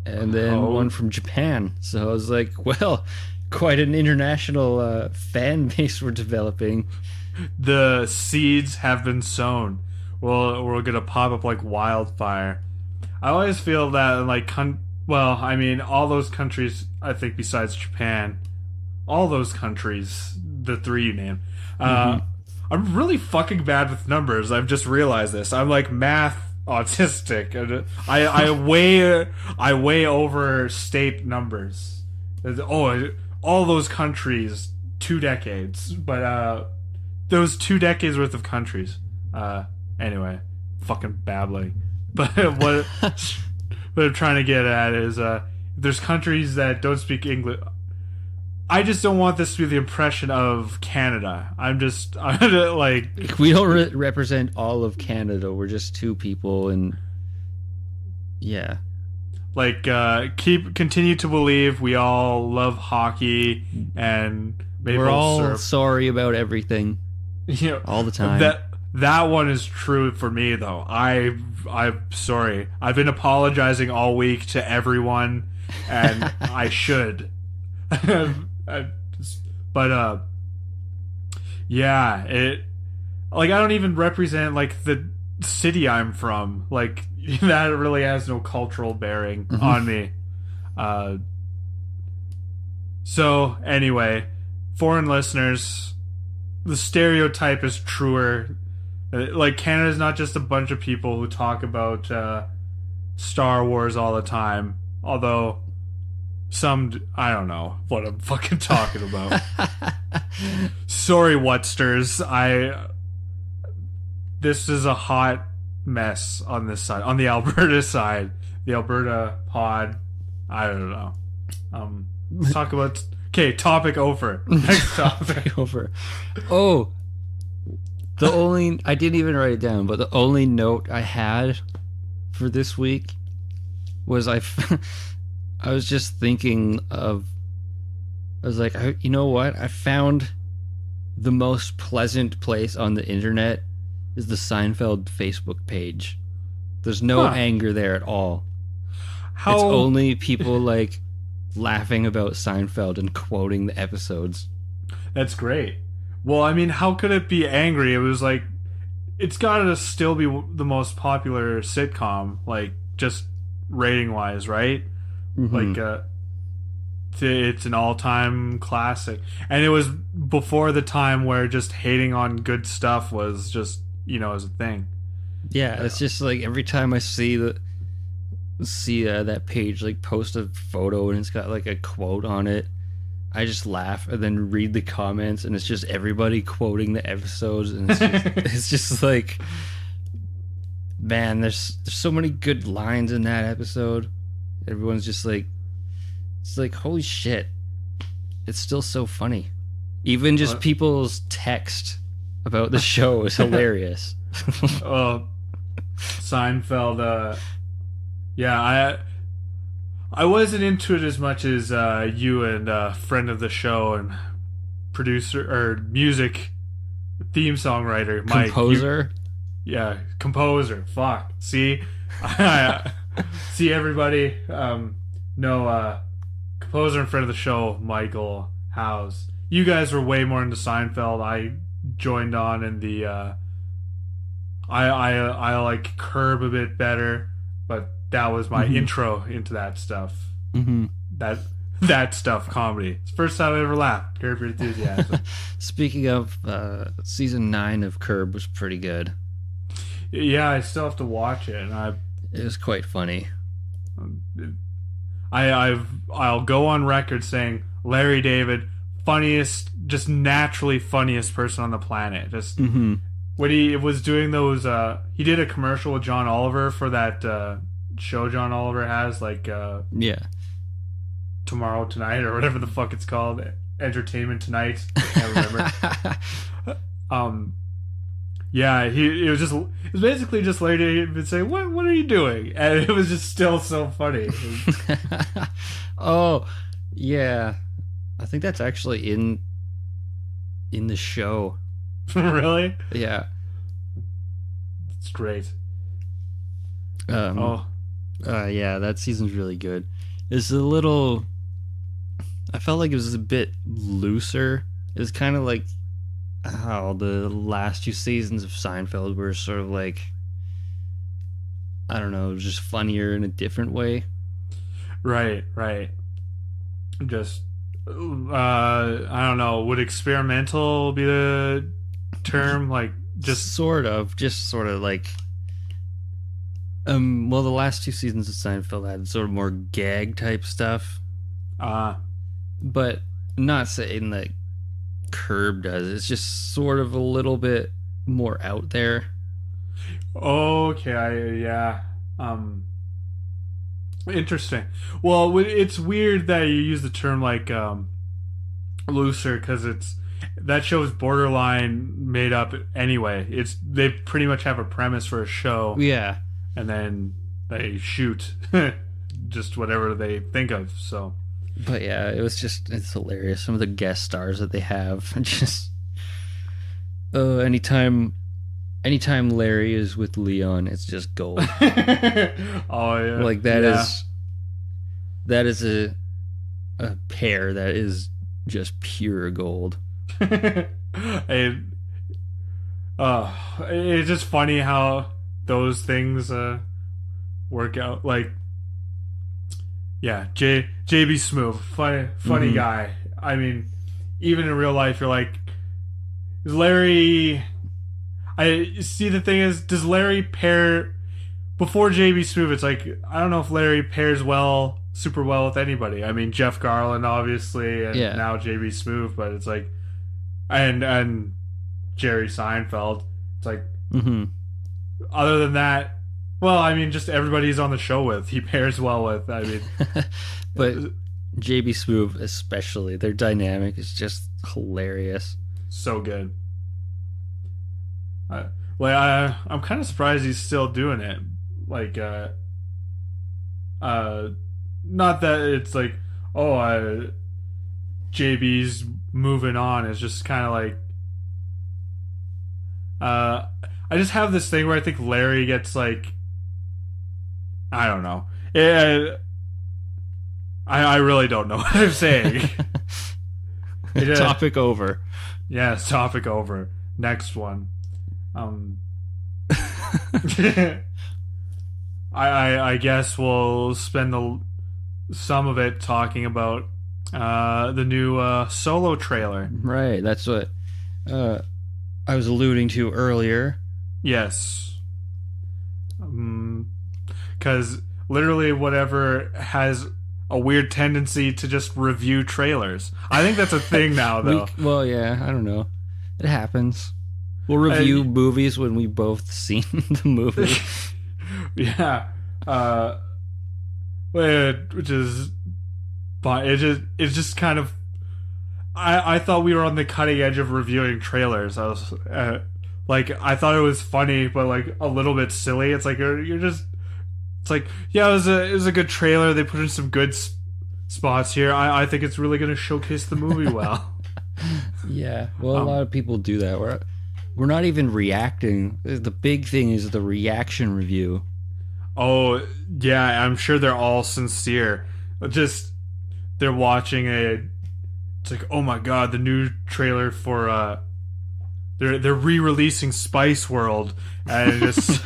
[SPEAKER 2] and then
[SPEAKER 1] Oh.
[SPEAKER 2] one from Japan. So I was like, well, quite an international fan base we're developing.
[SPEAKER 1] The seeds have been sown. Well, we're gonna pop up like wildfire. I always feel that like well, I mean, all those countries. I think besides Japan, all those countries, the three you named. I'm really fucking bad with numbers. I've just realized this. I'm like math autistic. And I way overstate numbers. Oh, all those countries, 2 decades, but those 2 decades worth of countries. Anyway, fucking babbling. But what I'm trying to get at is there's countries that don't speak English. I just don't want this to be the impression of Canada. I'm like,
[SPEAKER 2] We don't represent all of Canada. We're just two people, and yeah,
[SPEAKER 1] like continue to believe we all love hockey and maple
[SPEAKER 2] we're all
[SPEAKER 1] syrup.
[SPEAKER 2] sorry about everything
[SPEAKER 1] You know,
[SPEAKER 2] all the time.
[SPEAKER 1] that one is true for me though. I'm sorry. I've been apologizing all week to everyone, and I should. But yeah, it like I don't even represent like the city I'm from. Like that really has no cultural bearing on me. So anyway, foreign listeners, the stereotype is truer. Like Canada's not just a bunch of people who talk about Star Wars all the time. Although I don't know what I'm fucking talking about. Sorry, Whatsters. This is a hot mess on this side, on the Alberta side, the Alberta pod. I don't know. Let's talk about. Okay, topic over. Next topic.
[SPEAKER 2] Over. Oh, I didn't even write it down, but the only note I had for this week was I was just thinking of. I was like, you know what? I found the most pleasant place on the internet is the Seinfeld Facebook page. There's no anger there at all.
[SPEAKER 1] How
[SPEAKER 2] It's only people like laughing about Seinfeld and quoting the episodes.
[SPEAKER 1] That's great. Well, I mean, how could it be angry? It was like, it's got to still be the most popular sitcom, like just rating wise, right?
[SPEAKER 2] Mhm.
[SPEAKER 1] Like, it's an all-time classic, and it was before the time where just hating on good stuff was just as a thing.
[SPEAKER 2] Yeah, it's just like every time I see that page like post a photo and it's got like a quote on it, I just laugh and then read the comments and it's just everybody quoting the episodes and it's just, it's just like, man, there's so many good lines in that episode. Everyone's just like, it's like, holy shit, it's still so funny. Even just people's text about the show is hilarious.
[SPEAKER 1] Seinfeld. Yeah, I wasn't into it as much as you and friend of the show and producer or music theme song writer, Mike.
[SPEAKER 2] Composer.
[SPEAKER 1] Yeah, composer. Fuck. See, see everybody. Composer in front of the show, Michael House. You guys were way more into Seinfeld. I joined on in the. I like Curb a bit better, but that was my intro into that stuff.
[SPEAKER 2] Mm-hmm.
[SPEAKER 1] That stuff comedy. It's the first time I ever laughed. Curb Your Enthusiasm.
[SPEAKER 2] Speaking of, season 9 of Curb was pretty good.
[SPEAKER 1] Yeah, I still have to watch it, and
[SPEAKER 2] It was quite funny.
[SPEAKER 1] I'll go on record saying Larry David, funniest, just naturally funniest person on the planet. Just when he was doing those, he did a commercial with John Oliver for that show John Oliver has, like Tomorrow Tonight or whatever the fuck it's called, Entertainment Tonight. I can't remember. Yeah, it was basically just Larry David saying, "What are you doing?" And it was just still so funny.
[SPEAKER 2] Oh, yeah. I think that's actually in the show.
[SPEAKER 1] Really?
[SPEAKER 2] Yeah.
[SPEAKER 1] It's great.
[SPEAKER 2] Yeah, that season's really good. It's a little... I felt like it was a bit looser. It was kind of like how the last 2 seasons of Seinfeld were sort of like, I don't know, just funnier in a different way.
[SPEAKER 1] Right. Just, I don't know, would experimental be the term? Like, just sort of like,
[SPEAKER 2] well, the last 2 seasons of Seinfeld had sort of more gag type stuff. But not saying that Curb does. It's just sort of a little bit more out there.
[SPEAKER 1] Okay, yeah. Interesting. Well, it's weird that you use the term like looser, because that show is borderline made up anyway. They pretty much have a premise for a show.
[SPEAKER 2] Yeah.
[SPEAKER 1] And then they shoot just whatever they think of. So,
[SPEAKER 2] but yeah, it's hilarious. Some of the guest stars that they have, just anytime Larry is with Leon, it's just gold.
[SPEAKER 1] Oh yeah,
[SPEAKER 2] like that is a pair that is just pure gold.
[SPEAKER 1] It's just funny how those things work out. Like, yeah, JB Smoove, funny guy. I mean, even in real life, you're like, is Larry... I see, the thing is, does Larry pair... Before JB Smoove, it's like, I don't know if Larry pairs super well with anybody. I mean, Jeff Garland, obviously, and now JB Smoove, but it's like... And Jerry Seinfeld. It's like... Other than that... Well, I mean, just everybody he's on the show with, he pairs well with. I mean...
[SPEAKER 2] But JB Smoove especially, their dynamic is just hilarious.
[SPEAKER 1] So good. I'm kind of surprised he's still doing it. Like, not that it's like, JB's moving on. It's just kind of like, I just have this thing where I think Larry gets like, I don't know. I really don't know what I'm saying.
[SPEAKER 2] Topic over.
[SPEAKER 1] Yeah, topic over. Next one. I guess we'll spend some of it talking about the new Solo trailer.
[SPEAKER 2] Right, that's what I was alluding to earlier.
[SPEAKER 1] Yes. Because literally whatever has a weird tendency to just review trailers. I think that's a thing now, though.
[SPEAKER 2] Well, yeah, I don't know. It happens. We'll review movies when we both seen the movie.
[SPEAKER 1] Yeah. Which is... It's just kind of... I thought we were on the cutting edge of reviewing trailers. I was... I thought it was funny, but, like, a little bit silly. It's like, you're just... It's like, yeah, it was a good trailer. They put in some good spots here. I think it's really going to showcase the movie well.
[SPEAKER 2] Yeah, well, a lot of people do that. We're not even reacting. The big thing is the reaction review.
[SPEAKER 1] Oh, yeah, I'm sure they're all sincere. Just they're watching a. It's like, oh my god, the new trailer for they're re-releasing Spice World, and just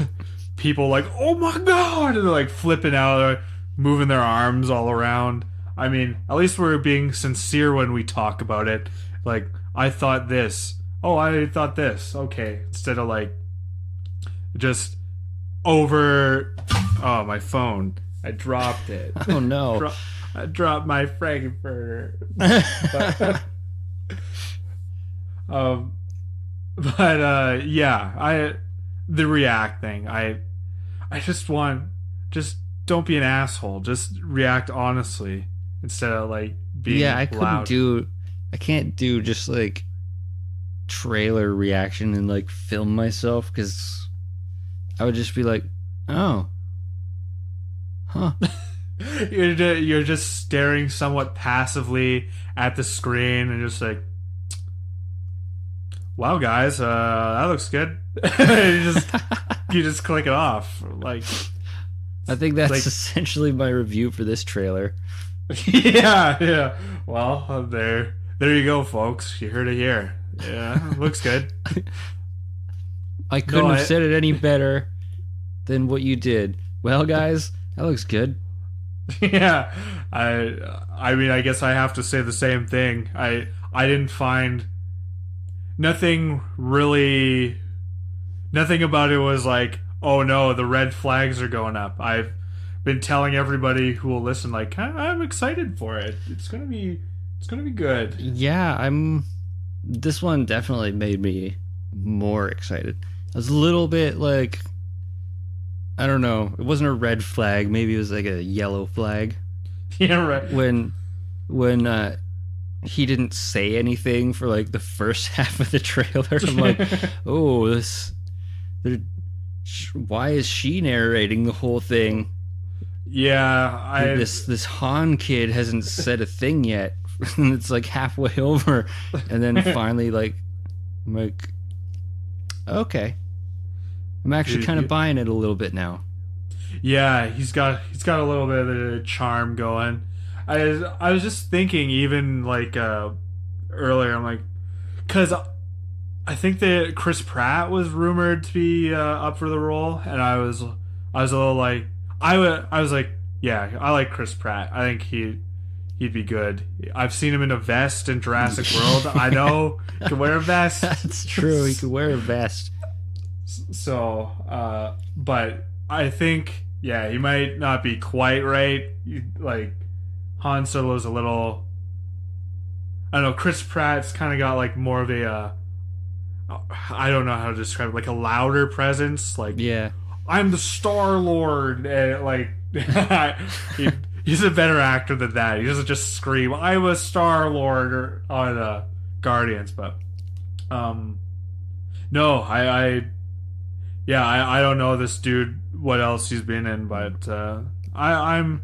[SPEAKER 1] people like, oh my god, and they're like flipping out, they're moving their arms all around. I mean, at least we're being sincere when we talk about it. Like, I thought this. Oh, I thought this. Okay, instead of like just over. Oh, my phone. I dropped it.
[SPEAKER 2] Oh no.
[SPEAKER 1] I dropped my Frankfurter. But, yeah, the react thing. I just don't be an asshole. Just react honestly instead of like being loud.
[SPEAKER 2] I can't do just like trailer reaction and like film myself, because I would just be like, oh, huh.
[SPEAKER 1] You're just staring somewhat passively at the screen and just like, wow, guys, that looks good. you just click it off. Like,
[SPEAKER 2] I think that's
[SPEAKER 1] like,
[SPEAKER 2] essentially my review for this trailer.
[SPEAKER 1] Yeah. Well, there you go, folks. You heard it here. Yeah, looks good.
[SPEAKER 2] I couldn't have said it any better than what you did. Well, guys, that looks good.
[SPEAKER 1] Yeah, I mean, I guess I have to say the same thing. I didn't find nothing about it was like, oh no, the red flags are going up. I've been telling everybody who will listen, like, I'm excited for it. It's gonna be good.
[SPEAKER 2] Yeah, this one definitely made me more excited. I was a little bit like, I don't know, it wasn't a red flag, maybe it was like a yellow flag.
[SPEAKER 1] Yeah, right.
[SPEAKER 2] When he didn't say anything for like the first half of the trailer, I'm like, oh, why is she narrating the whole thing?
[SPEAKER 1] Yeah,
[SPEAKER 2] this Han kid hasn't said a thing yet. And it's like halfway over, and then finally, like, I'm like, okay, I'm actually kind of buying it a little bit now.
[SPEAKER 1] Yeah, he's got a little bit of a charm going. I was just thinking, even like earlier, I'm like, because I think that Chris Pratt was rumored to be up for the role, and I was a little like, I was like, yeah, I like Chris Pratt. I think he'd be good. I've seen him in a vest in Jurassic World. I know he can wear a vest.
[SPEAKER 2] That's true. He can wear a vest.
[SPEAKER 1] So, but I think, yeah, he might not be quite right. Like, Han Solo's a little, I don't know, Chris Pratt's kind of got like more of a, I don't know how to describe it, like a louder presence. Like,
[SPEAKER 2] yeah,
[SPEAKER 1] I'm the Star-Lord, and like, he's a better actor than that. He doesn't just scream, I'm a Star-Lord on Guardians, but no, I don't know this dude, what else he's been in, but I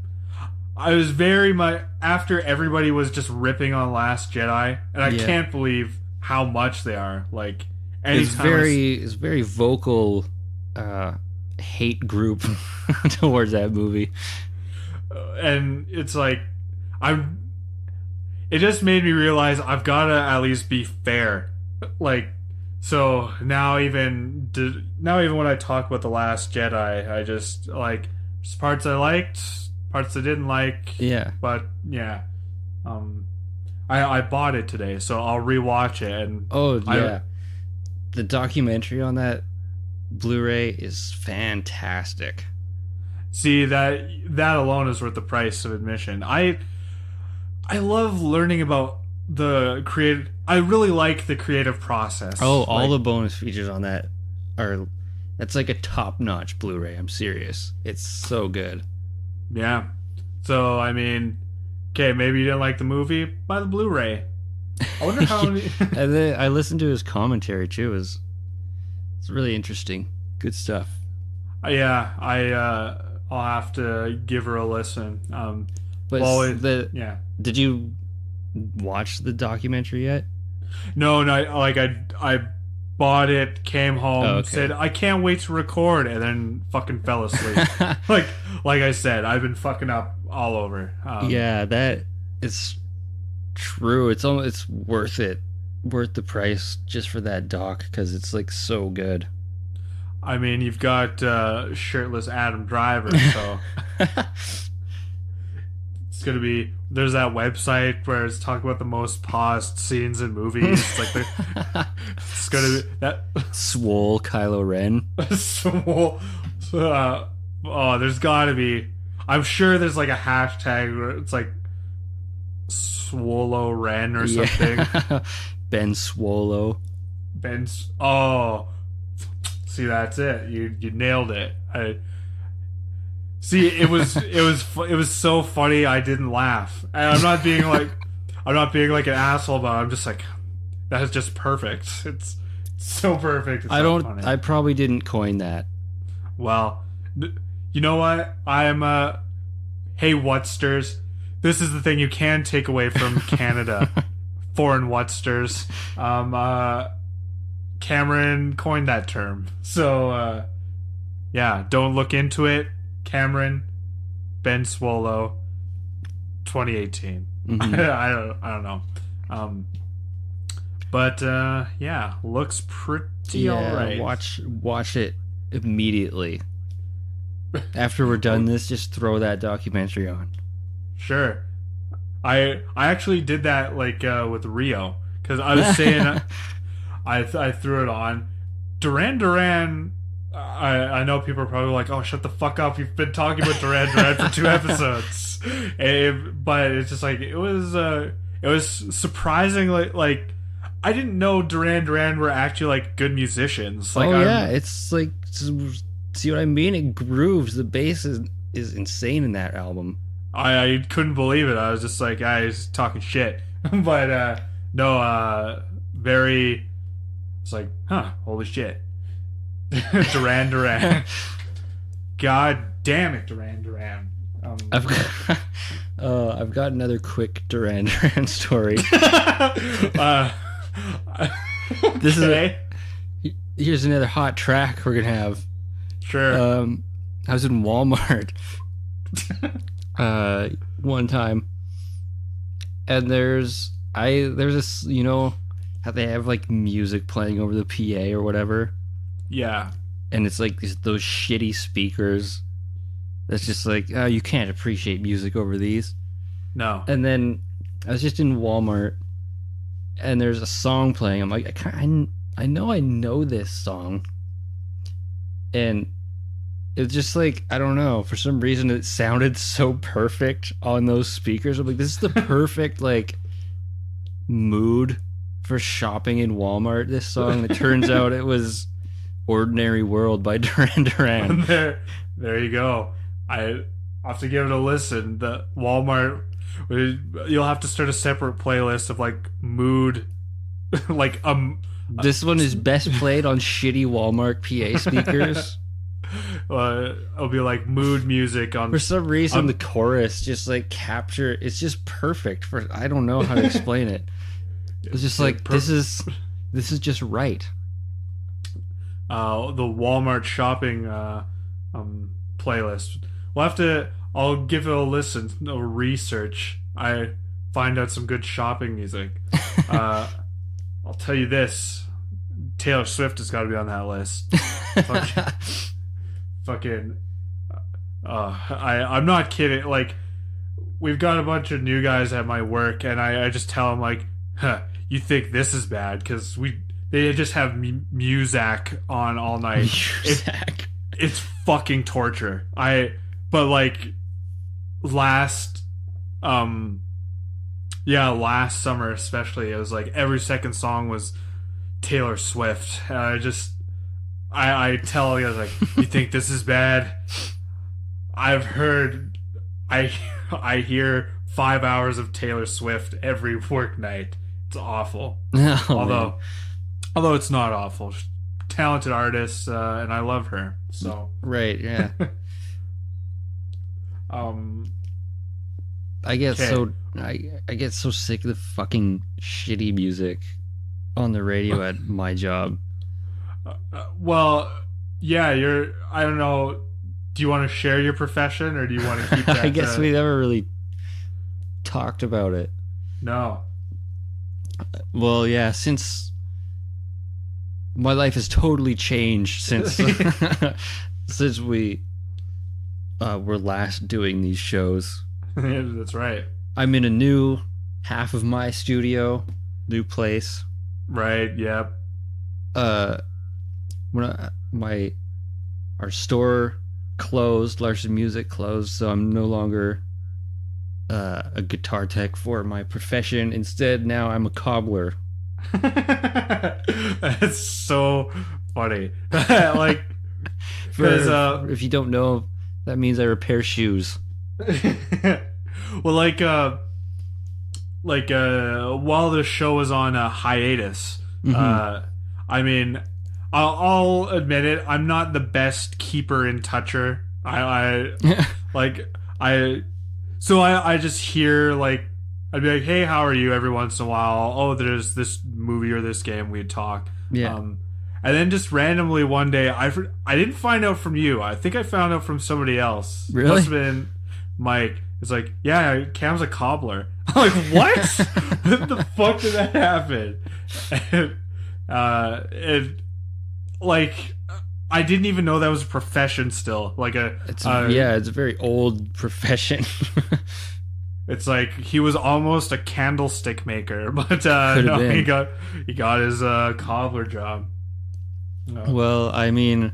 [SPEAKER 1] was very much, after everybody was just ripping on Last Jedi, and I can't believe how much they are. Like,
[SPEAKER 2] it's very vocal hate group towards that movie.
[SPEAKER 1] And it's like, it just made me realize I've got to at least be fair. Like, so now even when I talk about The Last Jedi, I just, like, there's parts I liked, parts I didn't like.
[SPEAKER 2] Yeah.
[SPEAKER 1] But, yeah. I bought it today, so I'll rewatch it. And
[SPEAKER 2] the documentary on that Blu-ray is fantastic.
[SPEAKER 1] See, that alone is worth the price of admission. I love learning about the creative. I really like the creative process.
[SPEAKER 2] Oh, all the bonus features on that that's like a top-notch Blu-ray. I'm serious. It's so good.
[SPEAKER 1] Yeah. So, I mean, okay, maybe you didn't like the movie, buy the Blu-ray. I wonder how many...
[SPEAKER 2] And then I listened to his commentary too. It's really interesting. Good stuff.
[SPEAKER 1] Yeah, I'll have to give her a listen.
[SPEAKER 2] Did you watch the documentary yet?
[SPEAKER 1] No, like I bought it, came home,
[SPEAKER 2] Oh, okay.
[SPEAKER 1] said I can't wait to record, and then fucking fell asleep. like I said, I've been fucking up all over.
[SPEAKER 2] Yeah, that is true. It's worth it, worth the price just for that doc because it's like so good.
[SPEAKER 1] I mean, you've got shirtless Adam Driver, so it's gonna be. There's that website where it's talking about the most paused scenes in movies. It's gonna be that
[SPEAKER 2] Swole Kylo Ren.
[SPEAKER 1] so. Oh, there's gotta be. I'm sure there's like a hashtag where it's like Swallow Ren or something.
[SPEAKER 2] Yeah. Ben Swallow.
[SPEAKER 1] Ben's. Oh, see, that's it. You nailed it. See, it was so funny. I didn't laugh, and I'm not being like an asshole about it. I'm just like, that is just perfect. It's so perfect. It's so funny.
[SPEAKER 2] I probably didn't coin that.
[SPEAKER 1] Well, you know what? I am hey, whatsters. This is the thing you can take away from Canada. Foreign whatsters. Cameron coined that term. So, yeah, don't look into it. Cameron, Ben Swallow, 2018.
[SPEAKER 2] Mhm.
[SPEAKER 1] I don't know. But yeah, looks pretty alright.
[SPEAKER 2] Watch it immediately. After we're done this, just throw that documentary on.
[SPEAKER 1] Sure. I actually did that like with Rio because I was saying I threw it on. Duran Duran. I know people are probably like, oh, shut the fuck up. You've been talking about Duran Duran for 2 episodes. But it's just like it was surprisingly like I didn't know Duran Duran were actually like good musicians. Like,
[SPEAKER 2] yeah, it's like, see what I mean? It grooves. The bass is insane in that album.
[SPEAKER 1] I couldn't believe it. I was just like, he's talking shit. But no, very. It's like, huh? Holy shit. Duran Duran. God damn it, Duran Duran.
[SPEAKER 2] I've got another quick Duran Duran story. This is here's another hot track we're gonna have.
[SPEAKER 1] Sure.
[SPEAKER 2] I was in Walmart one time, and there's this, you know how they have like music playing over the PA or whatever.
[SPEAKER 1] Yeah.
[SPEAKER 2] And it's like those shitty speakers that's just like, oh, you can't appreciate music over these.
[SPEAKER 1] No.
[SPEAKER 2] And then I was just in Walmart and there's a song playing. I'm like, I know this song. And it was just like, I don't know, for some reason it sounded so perfect on those speakers. I'm like, this is the perfect like mood for shopping in Walmart, this song. It turns out it was Ordinary World by Duran Duran.
[SPEAKER 1] There you go. I'll have to give it a listen. The Walmart, you'll have to start a separate playlist of like mood, like
[SPEAKER 2] this one is best played on shitty Walmart PA speakers.
[SPEAKER 1] It'll be like mood music on.
[SPEAKER 2] For some reason, the chorus just like capture. It's just perfect for. I don't know how to explain it. It's just like this is just right.
[SPEAKER 1] The Walmart shopping playlist. I'll give it a listen, a research. I find out some good shopping music. I'll tell you this: Taylor Swift has got to be on that list. Fucking. I'm not kidding. Like, we've got a bunch of new guys at my work, and I just tell them like, huh, you think this is bad because they just have Muzak on all night.
[SPEAKER 2] Muzak.
[SPEAKER 1] It's fucking torture. But like last summer especially, it was like every second song was Taylor Swift. And I tell you, I was like, you think this is bad? I hear 5 hours of Taylor Swift every work night. It's awful.
[SPEAKER 2] Oh,
[SPEAKER 1] Although it's not awful. Talented artist, and I love her. So
[SPEAKER 2] right, yeah. I get so sick of the fucking shitty music on the radio at my job.
[SPEAKER 1] Well, yeah, you're. I don't know. Do you want to share your profession, or do you want to keep that?
[SPEAKER 2] I guess we never really talked about it.
[SPEAKER 1] No.
[SPEAKER 2] Well, yeah, since my life has totally changed since since we were last doing these shows.
[SPEAKER 1] That's right.
[SPEAKER 2] I'm in a new half of my studio, new place.
[SPEAKER 1] Right. Yep.
[SPEAKER 2] When our store closed, Larson Music closed, so I'm no longer a guitar tech for my profession. Instead, now I'm a cobbler.
[SPEAKER 1] That's so funny. Like, because
[SPEAKER 2] if you don't know, that means I repair shoes.
[SPEAKER 1] well, while the show was on a hiatus, I mean, I'll admit it. I'm not the best keeper in toucher. I just hear, like, I'd be like, hey, how are you, every once in a while. Oh, there's this movie or this game, we'd talk.
[SPEAKER 2] Yeah.
[SPEAKER 1] And then just randomly one day, I didn't find out from you. I think I found out from somebody else.
[SPEAKER 2] Really?
[SPEAKER 1] Must have been Mike. It's like, yeah, Cam's a cobbler. I'm like, what? What the fuck did that happen? And like, I didn't even know that was a profession still. Like
[SPEAKER 2] it's a very old profession.
[SPEAKER 1] It's like he was almost a candlestick maker, but no, he got his cobbler job. No.
[SPEAKER 2] Well, I mean,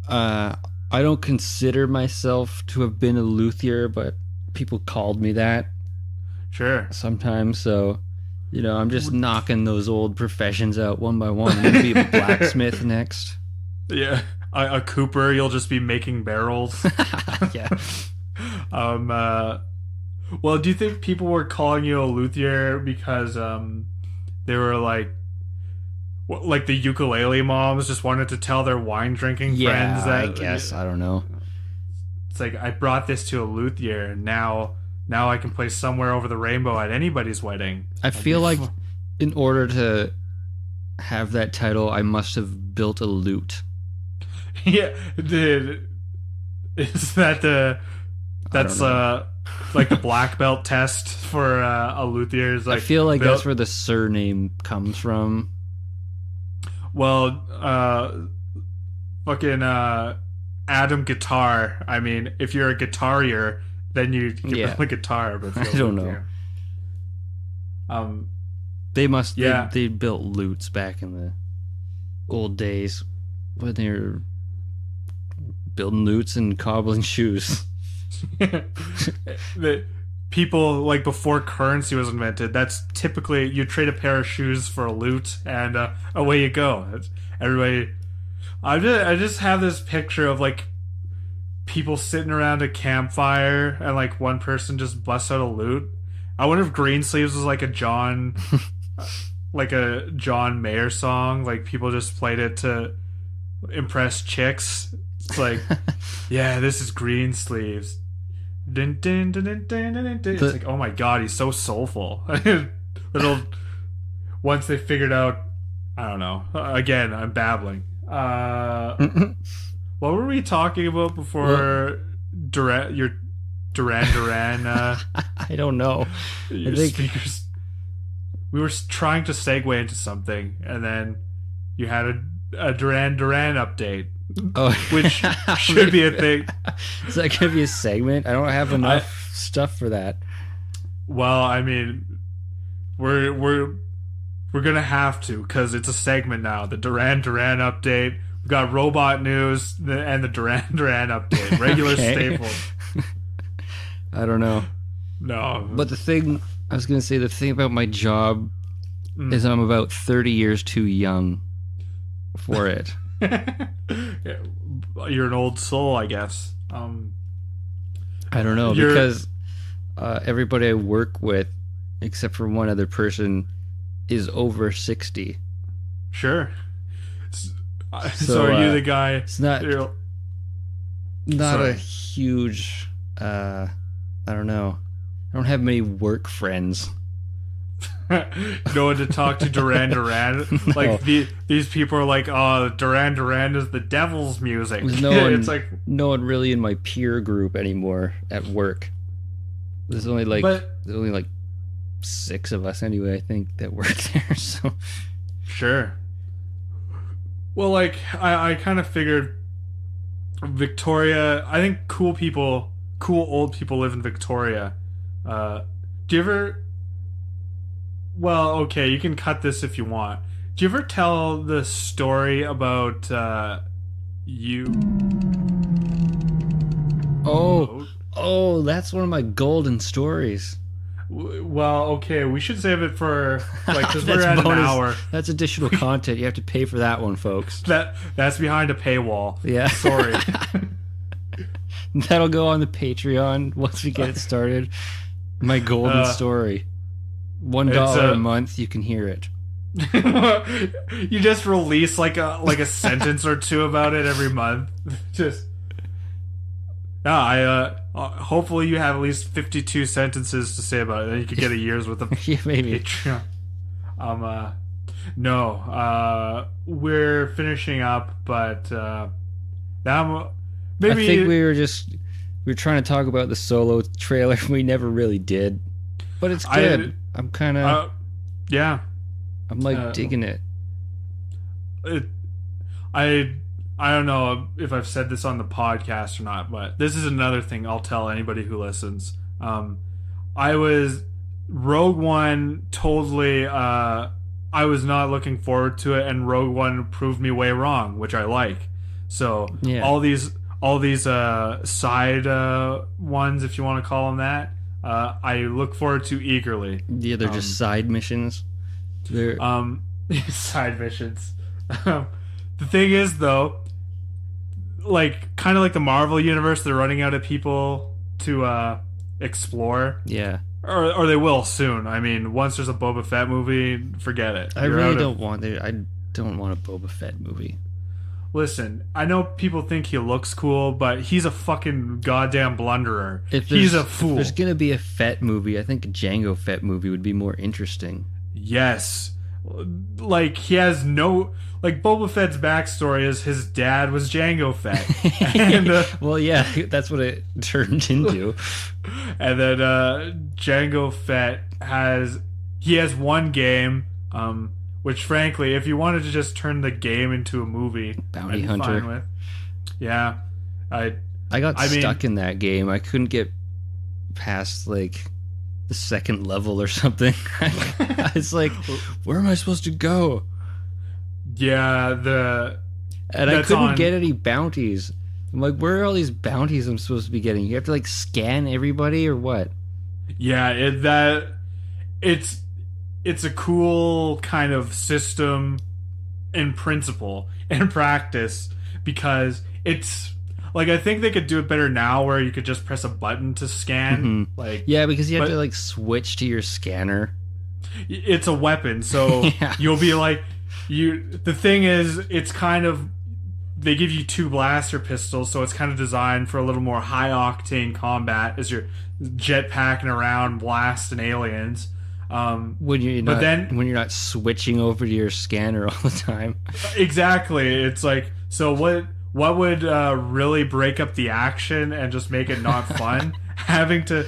[SPEAKER 2] I don't consider myself to have been a luthier, but people called me that.
[SPEAKER 1] Sure.
[SPEAKER 2] Sometimes, so I'm just knocking those old professions out one by one. I'm gonna be a blacksmith next.
[SPEAKER 1] Yeah, a cooper. You'll just be making barrels.
[SPEAKER 2] Yeah.
[SPEAKER 1] Well, do you think people were calling you a luthier because they were like the ukulele moms just wanted to tell their wine drinking friends that?
[SPEAKER 2] I guess, I don't know.
[SPEAKER 1] It's like, I brought this to a luthier, and now I can play Somewhere Over the Rainbow at anybody's wedding.
[SPEAKER 2] I feel like in order to have that title, I must have built a lute.
[SPEAKER 1] Yeah, is that that's like the black belt test for a luthier? Is like,
[SPEAKER 2] I feel like that's where the surname comes from.
[SPEAKER 1] Well, fucking Adam Guitar. I mean, if you're a guitarier, then you can build a guitar. But
[SPEAKER 2] I don't know. They must. Yeah, they built lutes back in the old days when they were building lutes and cobbling shoes.
[SPEAKER 1] The people, like, before currency was invented, that's typically you trade a pair of shoes for a lute, and away you go. Everybody. I just have this picture of, like, people sitting around a campfire, and, like, one person just busts out a lute. I wonder if Greensleeves was like a John Mayer song. Like, people just played it to impress chicks. It's like, yeah, this is Greensleeves. Dun, dun, dun, dun, dun, dun, dun. It's like, oh my god, he's so soulful. Once they figured out, I don't know. Again, I'm babbling. What were we talking about before your Duran?
[SPEAKER 2] I don't know.
[SPEAKER 1] Your speakers. We were trying to segue into something, and then you had a Duran update.
[SPEAKER 2] Oh,
[SPEAKER 1] which should be a thing.
[SPEAKER 2] Is that gonna be a segment? I don't have enough stuff for that.
[SPEAKER 1] Well, I mean, we're gonna have to, because it's a segment now. The Duran update. We got robot news and the Duran update. Regular staple.
[SPEAKER 2] I don't know.
[SPEAKER 1] No,
[SPEAKER 2] but the thing about my job is I'm about 30 years too young for it.
[SPEAKER 1] You're an old soul, I guess.
[SPEAKER 2] I don't know, because everybody I work with, except for one other person, is over 60.
[SPEAKER 1] Sure. So are you the guy?
[SPEAKER 2] It's not a huge. I don't know. I don't have many work friends.
[SPEAKER 1] No one to talk to Duran Duran.
[SPEAKER 2] No.
[SPEAKER 1] Like these people are like, oh, Duran Duran is the devil's music.
[SPEAKER 2] There's no one,
[SPEAKER 1] It's like,
[SPEAKER 2] no one really in my peer group anymore at work. There's only like
[SPEAKER 1] but
[SPEAKER 2] 6 of us anyway, I think, that work there. So
[SPEAKER 1] sure. Well, like I kind of figured Victoria. I think cool old people live in Victoria. Do you ever? Well, okay, you can cut this if you want. Do you ever tell the story about you?
[SPEAKER 2] Oh, that's one of my golden stories.
[SPEAKER 1] Well, okay, we should save it for like because we're
[SPEAKER 2] That's
[SPEAKER 1] at
[SPEAKER 2] bonus.
[SPEAKER 1] an hour.
[SPEAKER 2] That's additional content. You have to pay for that one, folks.
[SPEAKER 1] That's behind a paywall.
[SPEAKER 2] Yeah.
[SPEAKER 1] Sorry.
[SPEAKER 2] That'll go on the Patreon once we get it started. My golden story. $1 a month, you can hear it.
[SPEAKER 1] You just release like a sentence or two about it every month. Just hopefully you have at least 52 sentences to say about it. Then you could get a year's worth of
[SPEAKER 2] Yeah, maybe.
[SPEAKER 1] Patreon. No. We're finishing up, but now maybe
[SPEAKER 2] I think we were trying to talk about the Solo trailer. We never really did, but it's good. I'm kind of
[SPEAKER 1] yeah.
[SPEAKER 2] I'm like digging it.
[SPEAKER 1] I don't know if I've said this on the podcast or not, but this is another thing I'll tell anybody who listens. Rogue One totally. I was not looking forward to it, and Rogue One proved me way wrong, which I like. So
[SPEAKER 2] Yeah.
[SPEAKER 1] all these side ones, if you want to call them that, I look forward to eagerly.
[SPEAKER 2] Yeah, they're just side missions. They're
[SPEAKER 1] Side missions. The thing is, though, like kind of like the Marvel universe, they're running out of people to explore.
[SPEAKER 2] yeah.
[SPEAKER 1] Or they will soon. I mean, once there's a Boba Fett movie, forget it.
[SPEAKER 2] I really don't want it. I don't want a Boba Fett movie.
[SPEAKER 1] Listen, I know people think he looks cool, but he's a fucking goddamn blunderer.
[SPEAKER 2] He's
[SPEAKER 1] a fool.
[SPEAKER 2] If there's gonna be a Fett movie, I think a Jango Fett movie would be more interesting.
[SPEAKER 1] Yes. Like, he has no... Like, Boba Fett's backstory is his dad was Jango Fett. And,
[SPEAKER 2] well, yeah, that's what it turned into.
[SPEAKER 1] and then Jango Fett has one game, which frankly, if you wanted to just turn the game into a movie,
[SPEAKER 2] Bounty
[SPEAKER 1] I'd be
[SPEAKER 2] Hunter.
[SPEAKER 1] fine with. Yeah,
[SPEAKER 2] I got stuck in that game. I couldn't get past like the second level or something. It's like, where am I supposed to go?
[SPEAKER 1] Yeah,
[SPEAKER 2] and I couldn't get any bounties. I'm like, where are all these bounties I'm supposed to be getting? You have to like scan everybody or what?
[SPEAKER 1] Yeah, it's a cool kind of system in principle and practice, because it's like, I think they could do it better now where you could just press a button to scan.
[SPEAKER 2] Mm-hmm.
[SPEAKER 1] Like,
[SPEAKER 2] yeah, because you have to like switch to your scanner.
[SPEAKER 1] It's a weapon, so
[SPEAKER 2] Yeah.
[SPEAKER 1] you'll be like, the thing is, it's kind of, they give you 2 blaster pistols, so it's kind of designed for a little more high octane combat as you're jetpacking around blasting aliens.
[SPEAKER 2] When you're not switching over to your scanner all the time.
[SPEAKER 1] Exactly. It's like, so what would really break up the action and just make it not fun? Having to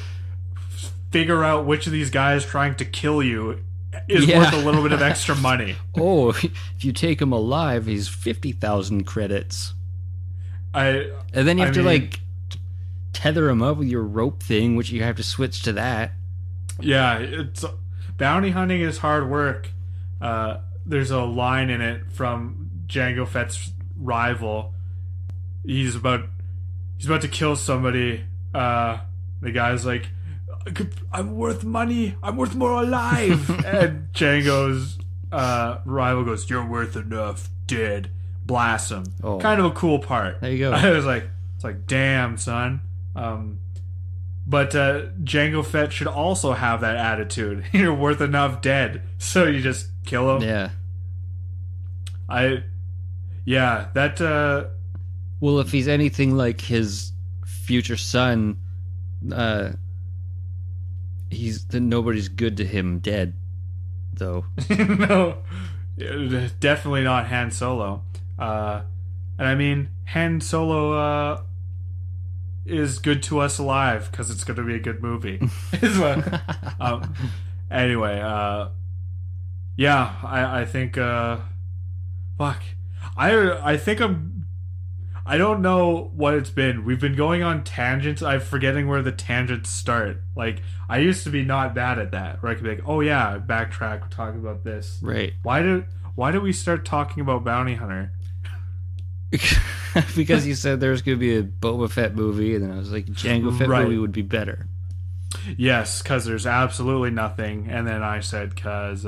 [SPEAKER 1] figure out which of these guys trying to kill you is worth a little bit of extra money.
[SPEAKER 2] Oh, if you take him alive, he's 50,000 credits. And then you have to like tether him up with your rope thing, which you have to switch to that.
[SPEAKER 1] Yeah, it's bounty hunting is hard work. There's a line in it from Jango Fett's rival. He's about to kill somebody. The guy's like, I'm worth money. I'm worth more alive. And Django's rival goes, you're worth enough dead. Blast him.
[SPEAKER 2] Oh.
[SPEAKER 1] Kind of a cool part.
[SPEAKER 2] There you go.
[SPEAKER 1] I was like, it's like, damn, son. But Jango Fett should also have that attitude. You're worth enough dead, so you just kill him.
[SPEAKER 2] Yeah.
[SPEAKER 1] That.
[SPEAKER 2] Well, if he's anything like his future son, then nobody's good to him dead. though.
[SPEAKER 1] No, definitely not Han Solo. And I mean, Han Solo is good to us alive because it's going to be a good movie. Is what. Anyway, yeah, I think. Fuck, I think I don't know what it's been. We've been going on tangents. I'm forgetting where the tangents start. Like, I used to be not bad at that. Where I could be like, oh yeah, backtrack, we're talking about this.
[SPEAKER 2] Right.
[SPEAKER 1] Why did we start talking about Bounty Hunter?
[SPEAKER 2] Because you said there was going to be a Boba Fett movie, and then I was like, Jango Fett movie would be better.
[SPEAKER 1] Yes, because there's absolutely nothing. And then I said, because,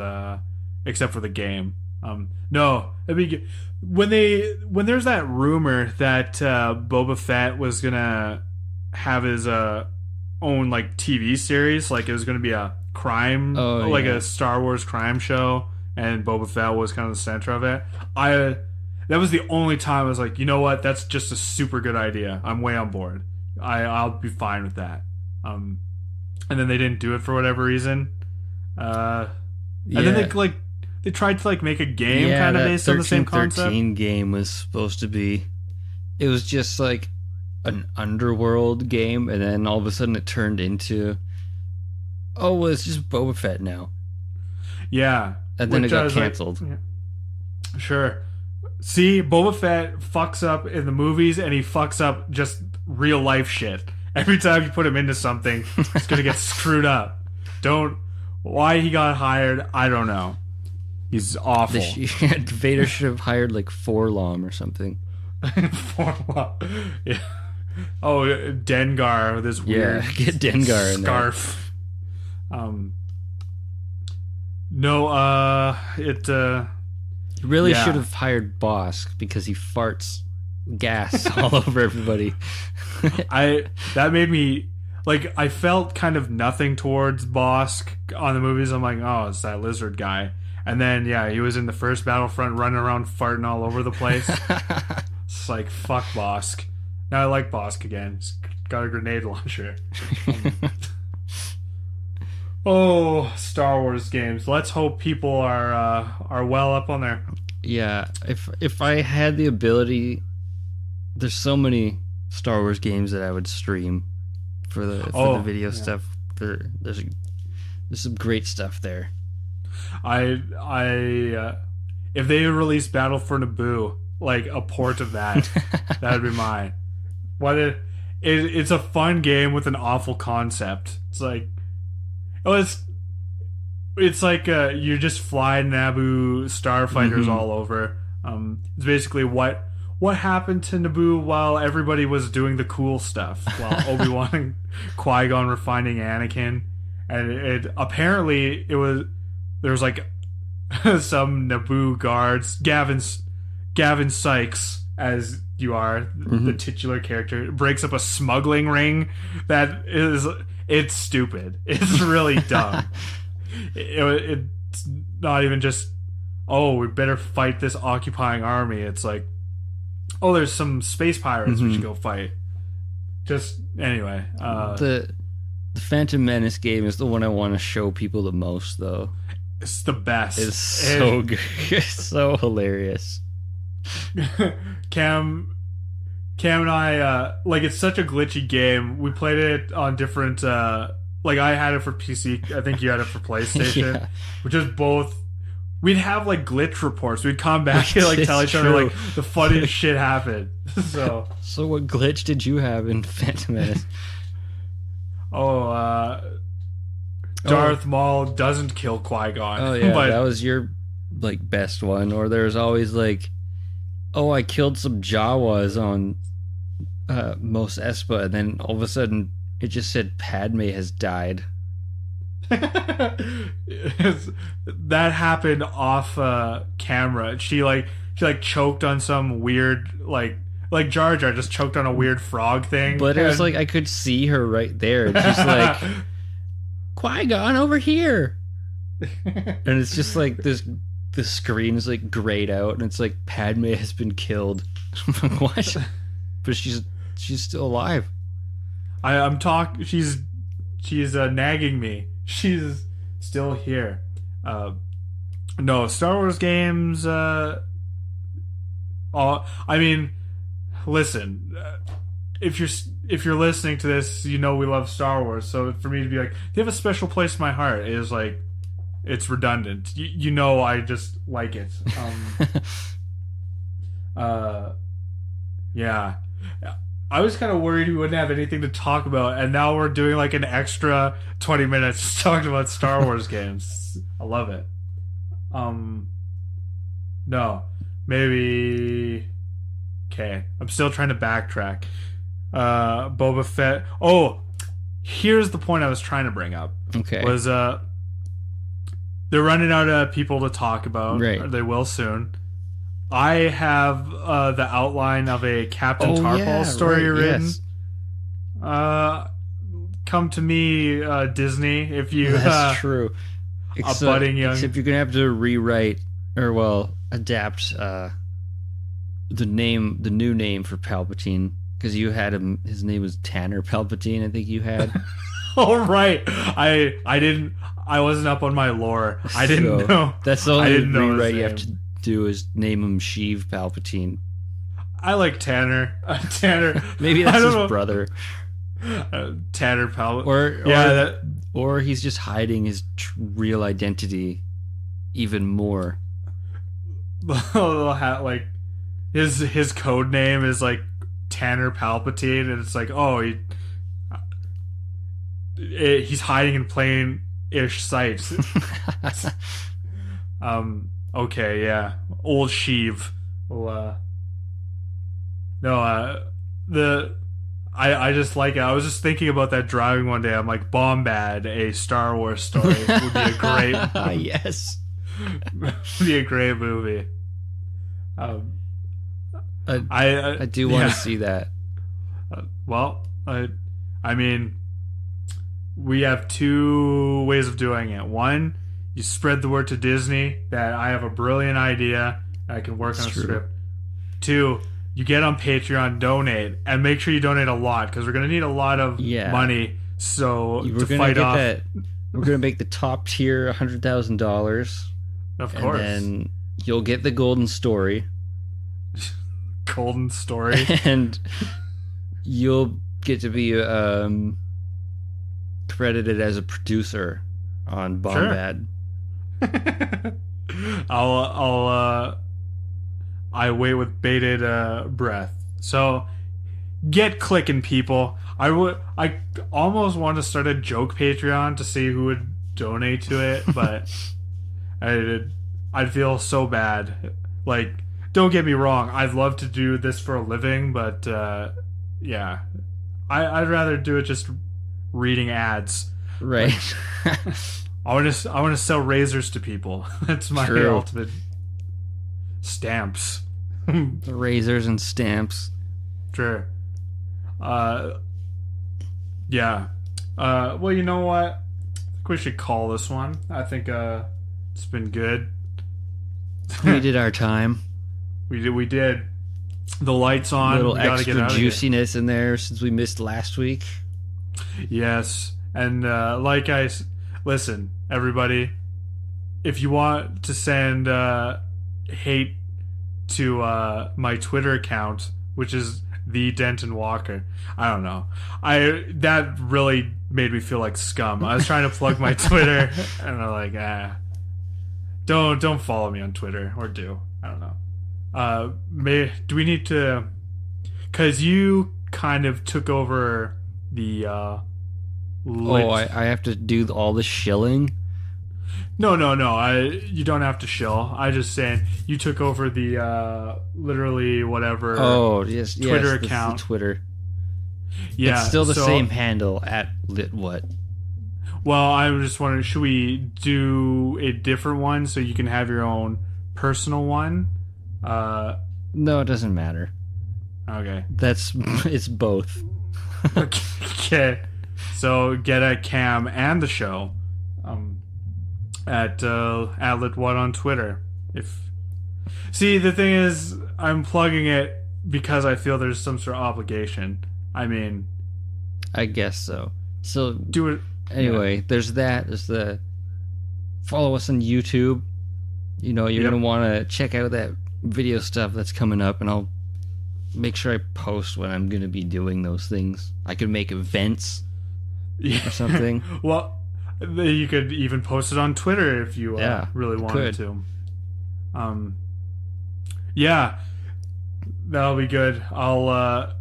[SPEAKER 1] except for the game. No, it'd be when there's that rumor that Boba Fett was gonna have his own like TV series, like it was gonna be a crime, a Star Wars crime show, and Boba Fett was kind of the center of it. That was the only time I was like, you know what, that's just a super good idea. I'm way on board. I'll be fine with that. And then they didn't do it for whatever reason. And then they tried to like make a game kind of based on the same concept.
[SPEAKER 2] 13 game was supposed to be. It was just like an underworld game, and then all of a sudden it turned into, oh, well, it's just Boba Fett now.
[SPEAKER 1] Yeah,
[SPEAKER 2] and then it got canceled.
[SPEAKER 1] Like, yeah. Sure. See, Boba Fett fucks up in the movies, and he fucks up just real life shit. Every time you put him into something, it's gonna get screwed up. Why he got hired, I don't know. He's awful.
[SPEAKER 2] Vader should have hired like Forlom or something.
[SPEAKER 1] Forlom. Yeah. Oh, Dengar, this weird
[SPEAKER 2] get Dengar
[SPEAKER 1] scarf.
[SPEAKER 2] In there. He really should have hired Bosk because he farts gas all over everybody.
[SPEAKER 1] That made me like, I felt kind of nothing towards Bosk on the movies. I'm like, oh, it's that lizard guy. And then, yeah, he was in the first Battlefront running around farting all over the place. It's like, fuck Bosk. Now I like Bosk again. He's got a grenade launcher. Oh, Star Wars games. Let's hope people are well up on there.
[SPEAKER 2] Yeah, if I had the ability, there's so many Star Wars games that I would stream for the video stuff. There's some great stuff there.
[SPEAKER 1] If they release Battle for Naboo, like a port of that, that'd be mine. It's a fun game with an awful concept. It's like, it's like you're just flying Naboo starfighters all over. It's basically what happened to Naboo while everybody was doing the cool stuff, while Obi-Wan and Qui-Gon were finding Anakin, and apparently there was like some Naboo guards. Gavin Sykes, as you are, the titular character, breaks up a smuggling ring it's stupid. It's really dumb. It's not even just, oh, we better fight this occupying army. It's like, oh, there's some space pirates we should go fight. Just, anyway.
[SPEAKER 2] The Phantom Menace game is the one I want to show people the most, though.
[SPEAKER 1] It's the best.
[SPEAKER 2] It's so good. It's so hilarious.
[SPEAKER 1] Cam and I, like, it's such a glitchy game. We played it on different, like, I had it for PC. I think you had it for PlayStation. Yeah. Which is both. We'd have, like, glitch reports. We'd come back and, like, tell each other, like, the funniest shit happened. So
[SPEAKER 2] what glitch did you have in Phantom Menace?
[SPEAKER 1] Darth Maul doesn't kill Qui-Gon.
[SPEAKER 2] Oh, yeah, but that was your, like, best one. Or there's always, like, oh, I killed some Jawas on Mos Espa, and then all of a sudden it just said Padme has died.
[SPEAKER 1] That happened off camera. She choked on some weird, like Jar Jar just choked on a weird frog thing.
[SPEAKER 2] But it was like I could see her right there, and she's like, Qui-Gon over here. And it's just like this. The screen is like grayed out, and it's like Padme has been killed. I'm like, what? But she's still alive.
[SPEAKER 1] I'm she's nagging me. She's still here. No, Star Wars games. All I mean, listen. If you're listening to this, you know we love Star Wars. So for me to be like, "You have a special place in my heart," is like, it's redundant. You know, I just like it. Yeah. I was kind of worried we wouldn't have anything to talk about, and now we're doing like an extra 20 minutes talking about Star Wars games. I love it. No, maybe. Okay, I'm still trying to backtrack. Boba Fett. Oh, here's the point I was trying to bring up.
[SPEAKER 2] Okay.
[SPEAKER 1] Was they're running out of people to talk about.
[SPEAKER 2] Right.
[SPEAKER 1] Or they will soon. I have the outline of a Captain Tarpal story written.
[SPEAKER 2] Yes.
[SPEAKER 1] Come to me, Disney, if you
[SPEAKER 2] That's true.
[SPEAKER 1] a budding young.
[SPEAKER 2] Except you're gonna have to rewrite, or well, adapt the new name for Palpatine, because you had him. His name was Tanner Palpatine. I think you had.
[SPEAKER 1] Oh right, I didn't. I wasn't up on my lore. I didn't know.
[SPEAKER 2] That's the only
[SPEAKER 1] I didn't know his
[SPEAKER 2] rewrite you
[SPEAKER 1] name.
[SPEAKER 2] have to do is name him Sheev Palpatine.
[SPEAKER 1] I like Tanner. Tanner.
[SPEAKER 2] Maybe
[SPEAKER 1] I
[SPEAKER 2] that's
[SPEAKER 1] don't
[SPEAKER 2] his
[SPEAKER 1] know.
[SPEAKER 2] brother,
[SPEAKER 1] Tanner Palpatine.
[SPEAKER 2] or
[SPEAKER 1] Yeah.
[SPEAKER 2] or he's just hiding his real identity even more.
[SPEAKER 1] They'll have, like, his code name is like Tanner Palpatine, and it's like, oh, he's hiding in plain ish sight. Okay, yeah, old Sheev. Well, no, I just like it. I was just thinking about that driving one day. I'm like, Bombad, a Star Wars story would be a great,
[SPEAKER 2] Yes.
[SPEAKER 1] would be a great movie.
[SPEAKER 2] I do want to see that.
[SPEAKER 1] Well, I mean, we have two ways of doing it. One, you spread the word to Disney that I have a brilliant idea. I can work on a script. Two, you get on Patreon, donate, and make sure you donate a lot, because we're going to need a lot of money. So
[SPEAKER 2] We're
[SPEAKER 1] to fight off,
[SPEAKER 2] we're gonna make the top tier $100,000.
[SPEAKER 1] of course,
[SPEAKER 2] and then you'll get the golden story,
[SPEAKER 1] golden story,
[SPEAKER 2] and you'll get to be credited as a producer on Bombad.
[SPEAKER 1] I wait with bated breath. So get clicking, people. I almost want to start a joke Patreon to see who would donate to it, but I'd feel so bad. Like, don't get me wrong, I'd love to do this for a living, but yeah, I'd rather do it just reading ads.
[SPEAKER 2] Right.
[SPEAKER 1] I want to sell razors to people. That's my ultimate. Stamps.
[SPEAKER 2] Razors and stamps.
[SPEAKER 1] Sure. Yeah. Well, you know what? I think we should call this one. I think it's been good.
[SPEAKER 2] We did our time.
[SPEAKER 1] We did. The lights on.
[SPEAKER 2] A little
[SPEAKER 1] We gotta
[SPEAKER 2] extra
[SPEAKER 1] get out of
[SPEAKER 2] juiciness in there since we missed last week.
[SPEAKER 1] here. Yes. And listen, everybody, if you want to send hate to my Twitter account, which is the Denton Walker. I don't know. That really made me feel like scum. I was trying to plug my Twitter, and I'm like, don't follow me on Twitter, or do. I don't know. Do we need to? Because you kind of took over the.
[SPEAKER 2] I have to do all the shilling.
[SPEAKER 1] No. You don't have to shill. I just saying you took over the literally whatever.
[SPEAKER 2] Oh yes,
[SPEAKER 1] Twitter
[SPEAKER 2] yes,
[SPEAKER 1] account.
[SPEAKER 2] The Twitter.
[SPEAKER 1] Yeah,
[SPEAKER 2] it's still the same handle at litwhat.
[SPEAKER 1] Well, I was just wondering, should we do a different one so you can have your own personal one?
[SPEAKER 2] No, it doesn't matter.
[SPEAKER 1] Okay.
[SPEAKER 2] It's both.
[SPEAKER 1] Okay. So get at Cam and the show. At litwhat on Twitter. See, the thing is, I'm plugging it because I feel there's some sort of obligation. I mean,
[SPEAKER 2] I guess so. So
[SPEAKER 1] do it
[SPEAKER 2] anyway. Yeah. There's that. There's the follow us on YouTube. You're
[SPEAKER 1] Yep.
[SPEAKER 2] gonna want to check out that video stuff that's coming up, and I'll make sure I post when I'm gonna be doing those things. I could make events or something.
[SPEAKER 1] Well, you could even post it on Twitter if you really wanted to. Yeah, that'll be good. I'll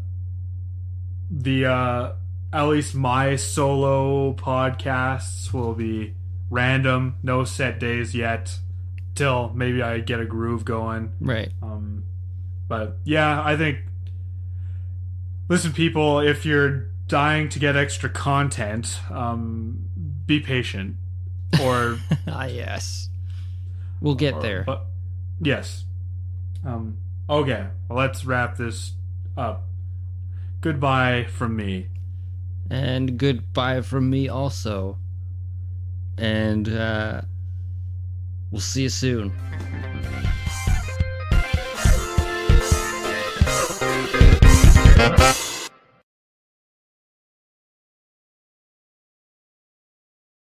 [SPEAKER 1] at least my solo podcasts will be random, no set days yet, till maybe I get a groove going.
[SPEAKER 2] Right.
[SPEAKER 1] But yeah, I think, listen, people, if you're dying to get extra content, be patient. Or
[SPEAKER 2] yes, we'll get there.
[SPEAKER 1] Yes. Okay, well, let's wrap this up. Goodbye from me.
[SPEAKER 2] And goodbye from me also. And we'll see you soon.